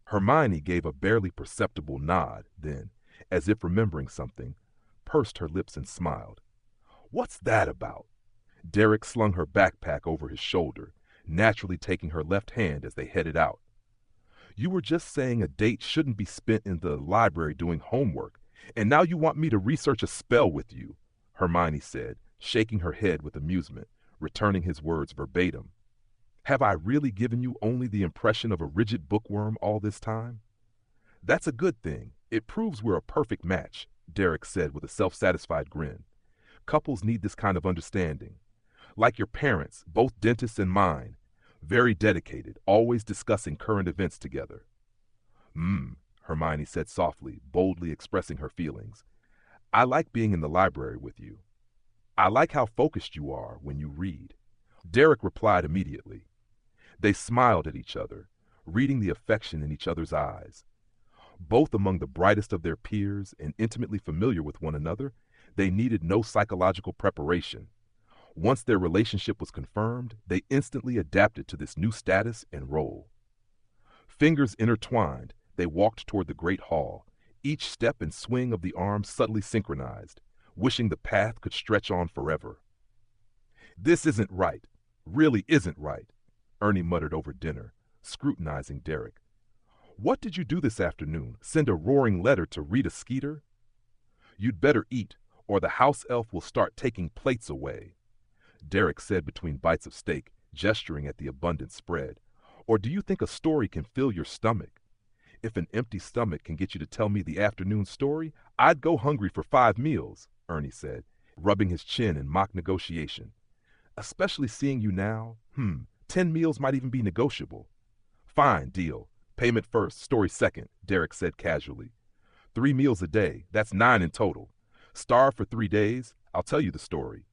Speaker 1: Hermione gave a barely perceptible nod, then, as if remembering something, pursed her lips and smiled. What's that about? Derek slung her backpack over his shoulder, naturally taking her left hand as they headed out. You were just saying a date shouldn't be spent in the library doing homework, and now you want me to research a spell with you, Hermione said, shaking her head with amusement, returning his words verbatim. Have I really given you only the impression of a rigid bookworm all this time? That's a good thing. It proves we're a perfect match, Derek said with a self-satisfied grin. Couples need this kind of understanding. Like your parents, both dentists and mine. Very dedicated, always discussing current events together. Hermione said softly, boldly expressing her feelings. I like being in the library with you. I like how focused you are when you read. Derek replied immediately. They smiled at each other, reading the affection in each other's eyes. Both among the brightest of their peers and intimately familiar with one another, they needed no psychological preparation. Once their relationship was confirmed, they instantly adapted to this new status and role. Fingers intertwined, they walked toward the great hall, each step and swing of the arms subtly synchronized, wishing the path could stretch on forever. This isn't right, really isn't right, Ernie muttered over dinner, scrutinizing Derek. What did you do this afternoon? Send a roaring letter to Rita Skeeter? You'd better eat, or the house elf will start taking plates away, Derek said between bites of steak, gesturing at the abundant spread. Or do you think a story can fill your stomach? If an empty stomach can get you to tell me the afternoon story, I'd go hungry for 5 meals, Ernie said, rubbing his chin in mock negotiation. Especially seeing you now, 10 meals might even be negotiable. Fine, deal. Payment first, story second, Derek said casually. 3 meals a day, that's 9 in total. Starve for 3 days, I'll tell you the story.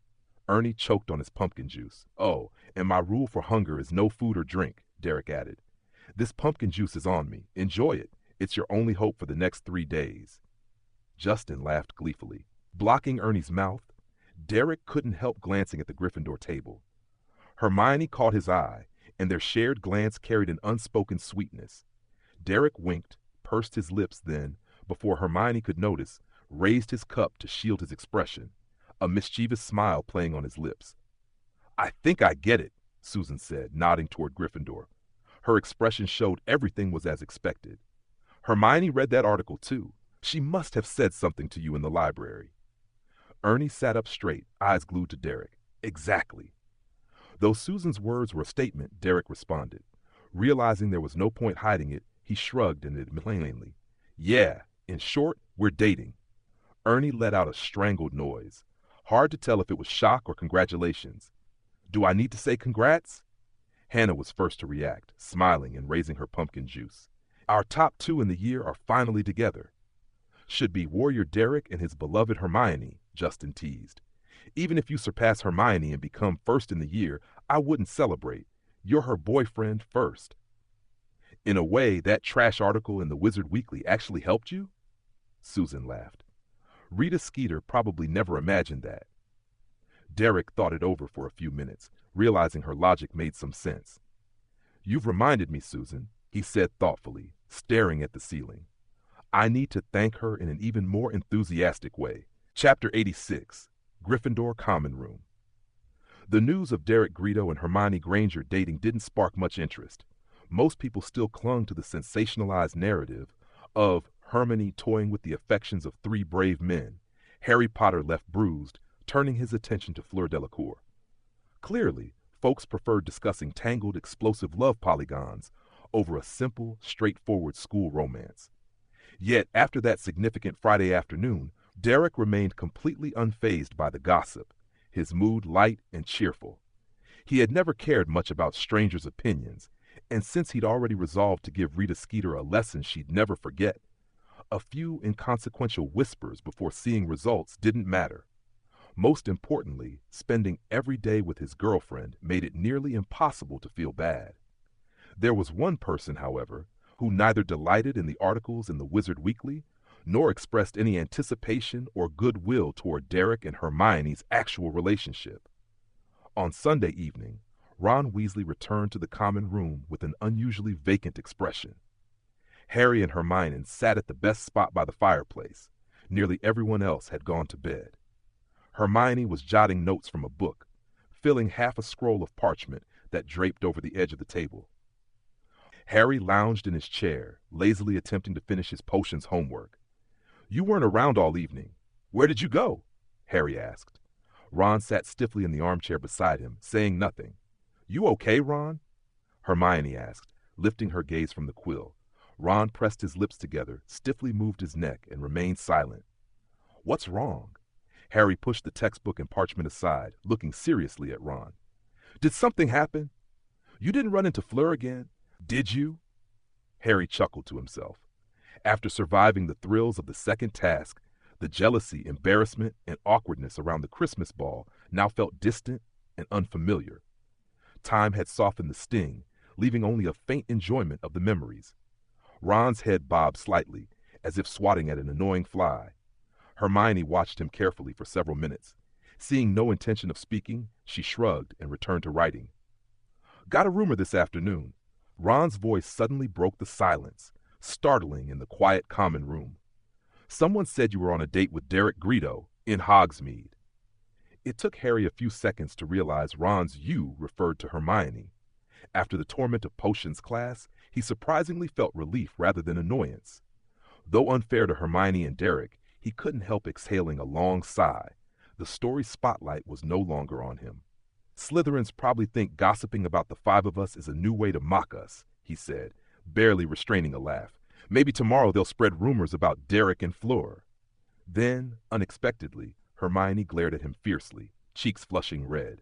Speaker 1: Ernie choked on his pumpkin juice. Oh, and my rule for hunger is no food or drink, Derek added. This pumpkin juice is on me. Enjoy it. It's your only hope for the next 3 days. Justin laughed gleefully. Blocking Ernie's mouth, Derek couldn't help glancing at the Gryffindor table. Hermione caught his eye, and their shared glance carried an unspoken sweetness. Derek winked, pursed his lips then, before Hermione could notice, raised his cup to shield his expression, a mischievous smile playing on his lips. I think I get it, Susan said, nodding toward Gryffindor. Her expression showed everything was as expected. Hermione read that article too. She must have said something to you in the library. Ernie sat up straight, eyes glued to Derek. Exactly. Though Susan's words were a statement, Derek responded. Realizing there was no point hiding it, he shrugged and admitted plainly. Yeah, in short, we're dating. Ernie let out a strangled noise. Hard to tell if it was shock or congratulations. Do I need to say congrats? Hannah was first to react, smiling and raising her pumpkin juice. Our top 2 in the year are finally together. Should be Warrior Derek and his beloved Hermione, Justin teased. Even if you surpass Hermione and become first in the year, I wouldn't celebrate. You're her boyfriend first. In a way, that trash article in the Wizard Weekly actually helped you? Susan laughed. Rita Skeeter probably never imagined that. Derek thought it over for a few minutes, realizing her logic made some sense. You've reminded me, Susan, he said thoughtfully, staring at the ceiling. I need to thank her in an even more enthusiastic way. Chapter 86, Gryffindor Common Room. The news of Derek Greedo and Hermione Granger dating didn't spark much interest. Most people still clung to the sensationalized narrative of Hermione toying with the affections of 3 brave men, Harry Potter left bruised, turning his attention to Fleur Delacour. Clearly, folks preferred discussing tangled, explosive love polygons over a simple, straightforward school romance. Yet, after that significant Friday afternoon, Derek remained completely unfazed by the gossip, his mood light and cheerful. He had never cared much about strangers' opinions, and since he'd already resolved to give Rita Skeeter a lesson she'd never forget, a few inconsequential whispers before seeing results didn't matter. Most importantly, spending every day with his girlfriend made it nearly impossible to feel bad. There was one person, however, who neither delighted in the articles in the Wizard Weekly, nor expressed any anticipation or goodwill toward Derek and Hermione's actual relationship. On Sunday evening, Ron Weasley returned to the common room with an unusually vacant expression. Harry and Hermione sat at the best spot by the fireplace. Nearly everyone else had gone to bed. Hermione was jotting notes from a book, filling half a scroll of parchment that draped over the edge of the table. Harry lounged in his chair, lazily attempting to finish his potions homework. "You weren't around all evening. Where did you go?" Harry asked. Ron sat stiffly in the armchair beside him, saying nothing. "You okay, Ron?" Hermione asked, lifting her gaze from the quill. Ron pressed his lips together, stiffly moved his neck, and remained silent. "What's wrong?" Harry pushed the textbook and parchment aside, looking seriously at Ron. "Did something happen? You didn't run into Fleur again, did you?" Harry chuckled to himself. After surviving the thrills of the second task, the jealousy, embarrassment, and awkwardness around the Christmas ball now felt distant and unfamiliar. Time had softened the sting, leaving only a faint enjoyment of the memories. Ron's head bobbed slightly, as if swatting at an annoying fly. Hermione watched him carefully for several minutes. Seeing no intention of speaking, she shrugged and returned to writing. "Got a rumor this afternoon." Ron's voice suddenly broke the silence, startling in the quiet common room. "Someone said you were on a date with Derek Greedo in Hogsmeade." It took Harry a few seconds to realize Ron's "you" referred to Hermione. After the torment of potions class, he surprisingly felt relief rather than annoyance. Though unfair to Hermione and Derek, he couldn't help exhaling a long sigh. The story's spotlight was no longer on him. "Slytherins probably think gossiping about the five of us is a new way to mock us," he said, barely restraining a laugh. "Maybe tomorrow they'll spread rumors about Derek and Fleur." Then, unexpectedly, Hermione glared at him fiercely, cheeks flushing red.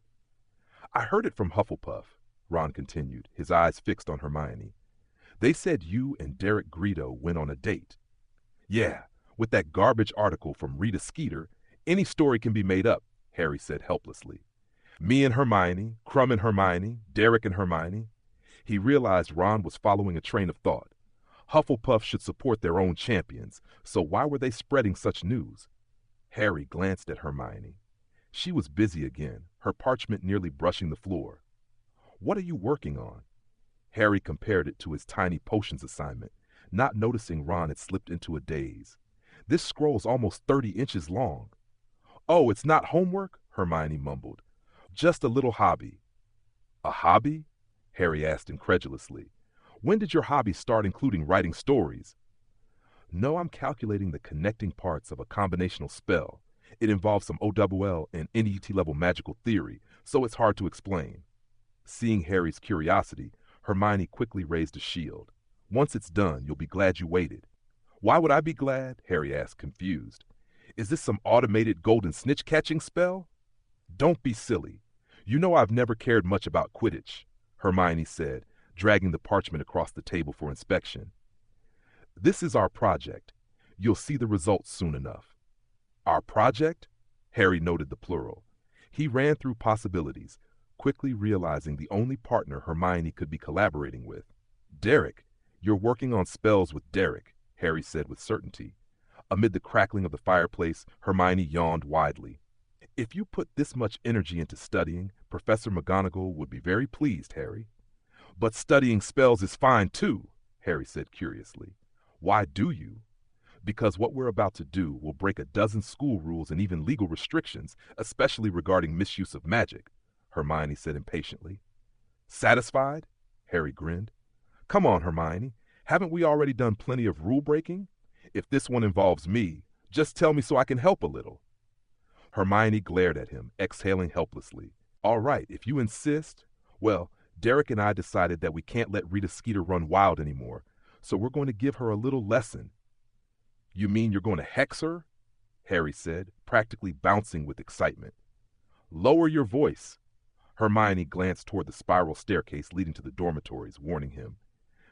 Speaker 1: "I heard it from Hufflepuff," Ron continued, his eyes fixed on Hermione. "They said you and Derek Greedo went on a date." "Yeah, with that garbage article from Rita Skeeter, any story can be made up," Harry said helplessly. "Me and Hermione, Krum and Hermione, Derek and Hermione." He realized Ron was following a train of thought. Hufflepuff should support their own champions, so why were they spreading such news? Harry glanced at Hermione. She was busy again, her parchment nearly brushing the floor. "What are you working on?" Harry compared it to his tiny potions assignment, not noticing Ron had slipped into a daze. "This scroll's almost 30 inches long." "Oh, it's not homework?" Hermione mumbled. "Just a little hobby." "A hobby?" Harry asked incredulously. "When did your hobby start including writing stories?" "No, I'm calculating the connecting parts of a combinational spell. It involves some OWL and NET level magical theory, so it's hard to explain." Seeing Harry's curiosity, Hermione quickly raised a shield. "Once it's done, you'll be glad you waited." "Why would I be glad?" Harry asked, confused. "Is this some automated golden snitch catching spell?" "Don't be silly. You know I've never cared much about Quidditch," Hermione said, dragging the parchment across the table for inspection. "This is our project. You'll see the results soon enough." "Our project?" Harry noted the plural. He ran through possibilities, quickly realizing the only partner Hermione could be collaborating with. "Derek, you're working on spells with Derek," Harry said with certainty. Amid the crackling of the fireplace, Hermione yawned widely. "If you put this much energy into studying, Professor McGonagall would be very pleased, Harry." "But studying spells is fine too," Harry said curiously. "Why do you?" "Because what we're about to do will break a dozen school rules and even legal restrictions, especially regarding misuse of magic," Hermione said impatiently. "Satisfied?" Harry grinned. "Come on, Hermione. Haven't we already done plenty of rule breaking? If this one involves me, just tell me so I can help a little." Hermione glared at him, exhaling helplessly. "All right, if you insist. Well, Derek and I decided that we can't let Rita Skeeter run wild anymore, so we're going to give her a little lesson." "You mean you're going to hex her?" Harry said, practically bouncing with excitement. "Lower your voice." Hermione glanced toward the spiral staircase leading to the dormitories, warning him.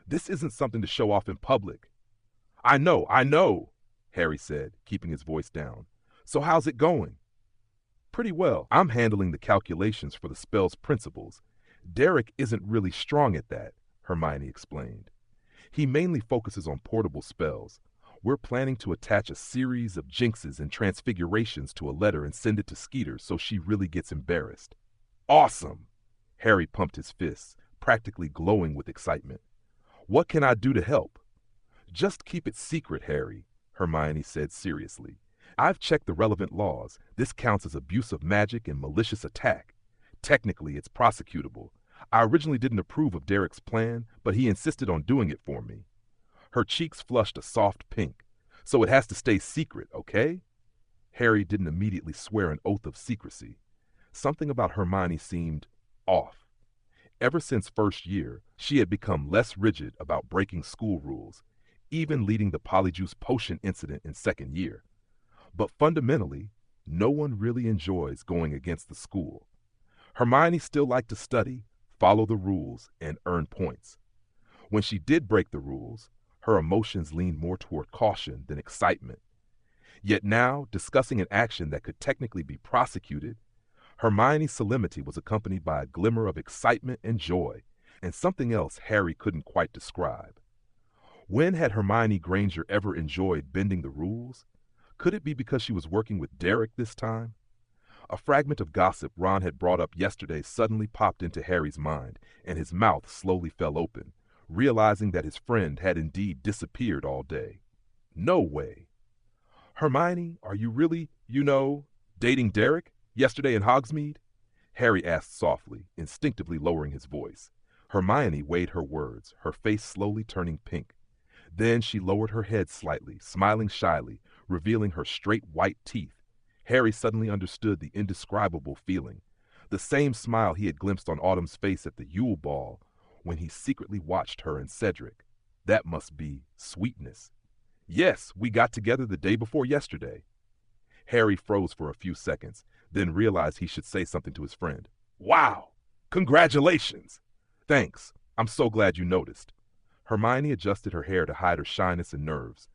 Speaker 1: "This isn't something to show off in public." I know," Harry said, keeping his voice down. "So how's it going?" "Pretty well. I'm handling the calculations for the spell's principles. Derek isn't really strong at that," Hermione explained. "He mainly focuses on portable spells. We're planning to attach a series of jinxes and transfigurations to a letter and send it to Skeeter so she really gets embarrassed." "Awesome!" Harry pumped his fists, practically glowing with excitement. "What can I do to help?" "Just keep it secret, Harry," Hermione said seriously. "I've checked the relevant laws. This counts as abuse of magic and malicious attack. Technically, it's prosecutable. I originally didn't approve of Derek's plan, but he insisted on doing it for me. Her cheeks flushed a soft pink. So it has to stay secret, okay? Harry didn't immediately swear an oath of secrecy. Something about Hermione seemed off. Ever since first year, she had become less rigid about breaking school rules, even leading the Polyjuice Potion incident in second year. But fundamentally, no one really enjoys going against the school. Hermione still liked to study, follow the rules, and earn points. When she did break the rules, her emotions leaned more toward caution than excitement. Yet now, discussing an action that could technically be prosecuted, Hermione's solemnity was accompanied by a glimmer of excitement and joy, and something else Harry couldn't quite describe. When had Hermione Granger ever enjoyed bending the rules? Could it be because she was working with Derek this time? A fragment of gossip Ron had brought up yesterday suddenly popped into Harry's mind, and his mouth slowly fell open, realizing that his friend had indeed disappeared all day. No way. Hermione, are you really, dating Derek yesterday in Hogsmeade? Harry asked softly, instinctively lowering his voice. Hermione weighed her words, her face slowly turning pink. Then she lowered her head slightly, smiling shyly, revealing her straight white teeth. Harry suddenly understood the indescribable feeling, the same smile he had glimpsed on Autumn's face at the Yule Ball when he secretly watched her and Cedric. That must be sweetness. Yes, we got together the day before yesterday. Harry froze for a few seconds, then realized he should say something to his friend. Wow! Congratulations! Thanks. I'm so glad you noticed. Hermione adjusted her hair to hide her shyness and nerves.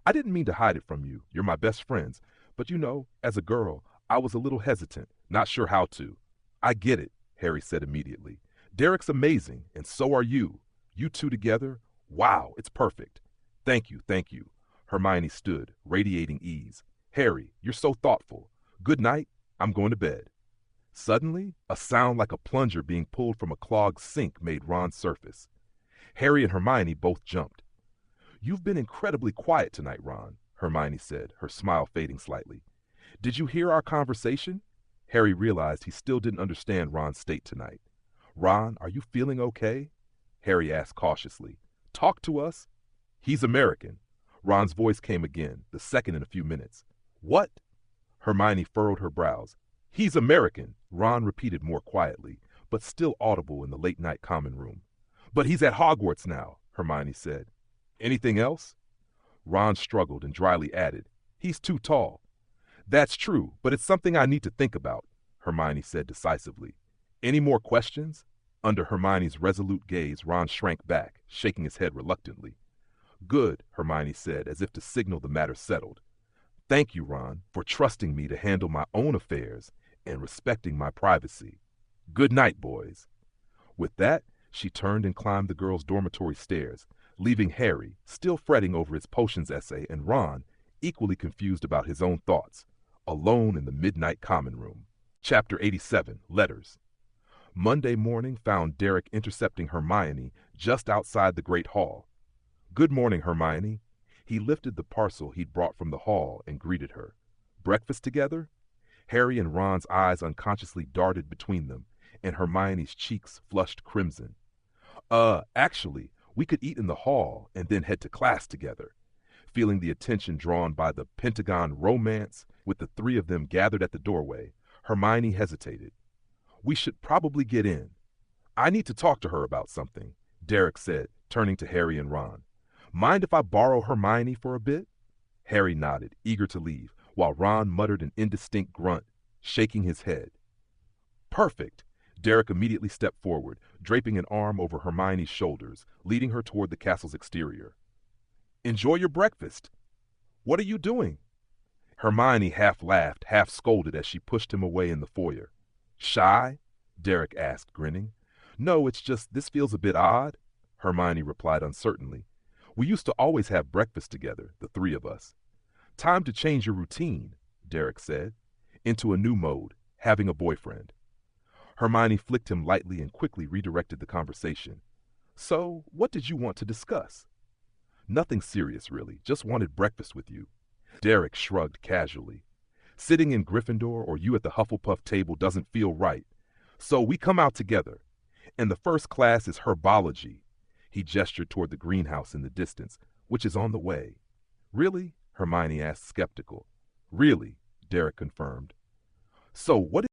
Speaker 1: I didn't mean to hide it from you. You're my best friends. But as a girl, I was a little hesitant, not sure how to. I get it, Harry said immediately. Derek's amazing, and so are you. You two together? Wow, it's perfect. Thank you, thank you. Hermione stood, radiating ease. Harry, you're so thoughtful. Good night. I'm going to bed. Suddenly, a sound like a plunger being pulled from a clogged sink made Ron surface. Harry and Hermione both jumped. You've been incredibly quiet tonight, Ron, Hermione said, her smile fading slightly. Did you hear our conversation? Harry realized he still didn't understand Ron's state tonight. Ron, are you feeling okay? Harry asked cautiously. Talk to us. He's American. Ron's voice came again, the second in a few minutes. What? Hermione furrowed her brows. He's American, Ron repeated more quietly, but still audible in the late-night common room. But he's at Hogwarts now, Hermione said. Anything else? Ron struggled and dryly added, He's too tall. That's true, but it's something I need to think about, Hermione said decisively. Any more questions? Under Hermione's resolute gaze, Ron shrank back, shaking his head reluctantly. Good, Hermione said, as if to signal the matter settled. Thank you, Ron, for trusting me to handle my own affairs and respecting my privacy. Good night, boys. With that, she turned and climbed the girls' dormitory stairs, leaving Harry, still fretting over his potions essay, and Ron, equally confused about his own thoughts, alone in the midnight common room. Chapter 87, Letters. Monday morning found Derek intercepting Hermione just outside the Great Hall. Good morning, Hermione. He lifted the parcel he'd brought from the hall and greeted her. Breakfast together? Harry and Ron's eyes unconsciously darted between them, and Hermione's cheeks flushed crimson. Actually, we could eat in the hall and then head to class together. Feeling the attention drawn by the Pentagon romance with the three of them gathered at the doorway, Hermione hesitated. We should probably get in. I need to talk to her about something, Derek said, turning to Harry and Ron. Mind if I borrow Hermione for a bit? Harry nodded, eager to leave, while Ron muttered an indistinct grunt, shaking his head. Perfect! Derek immediately stepped forward, draping an arm over Hermione's shoulders, leading her toward the castle's exterior. Enjoy your breakfast. What are you doing? Hermione half laughed, half scolded as she pushed him away in the foyer. Shy? Derek asked, grinning. No, it's just this feels a bit odd, Hermione replied uncertainly. We used to always have breakfast together, the three of us. Time to change your routine, Derek said, into a new mode, having a boyfriend. Hermione flicked him lightly and quickly redirected the conversation. So, what did you want to discuss? Nothing serious, really, just wanted breakfast with you. Derek shrugged casually. Sitting in Gryffindor or you at the Hufflepuff table doesn't feel right, So we come out together, and the first class is herbology. He gestured toward the greenhouse in the distance, which is on the way. Really? Hermione asked, skeptical. Really, Derek confirmed. So what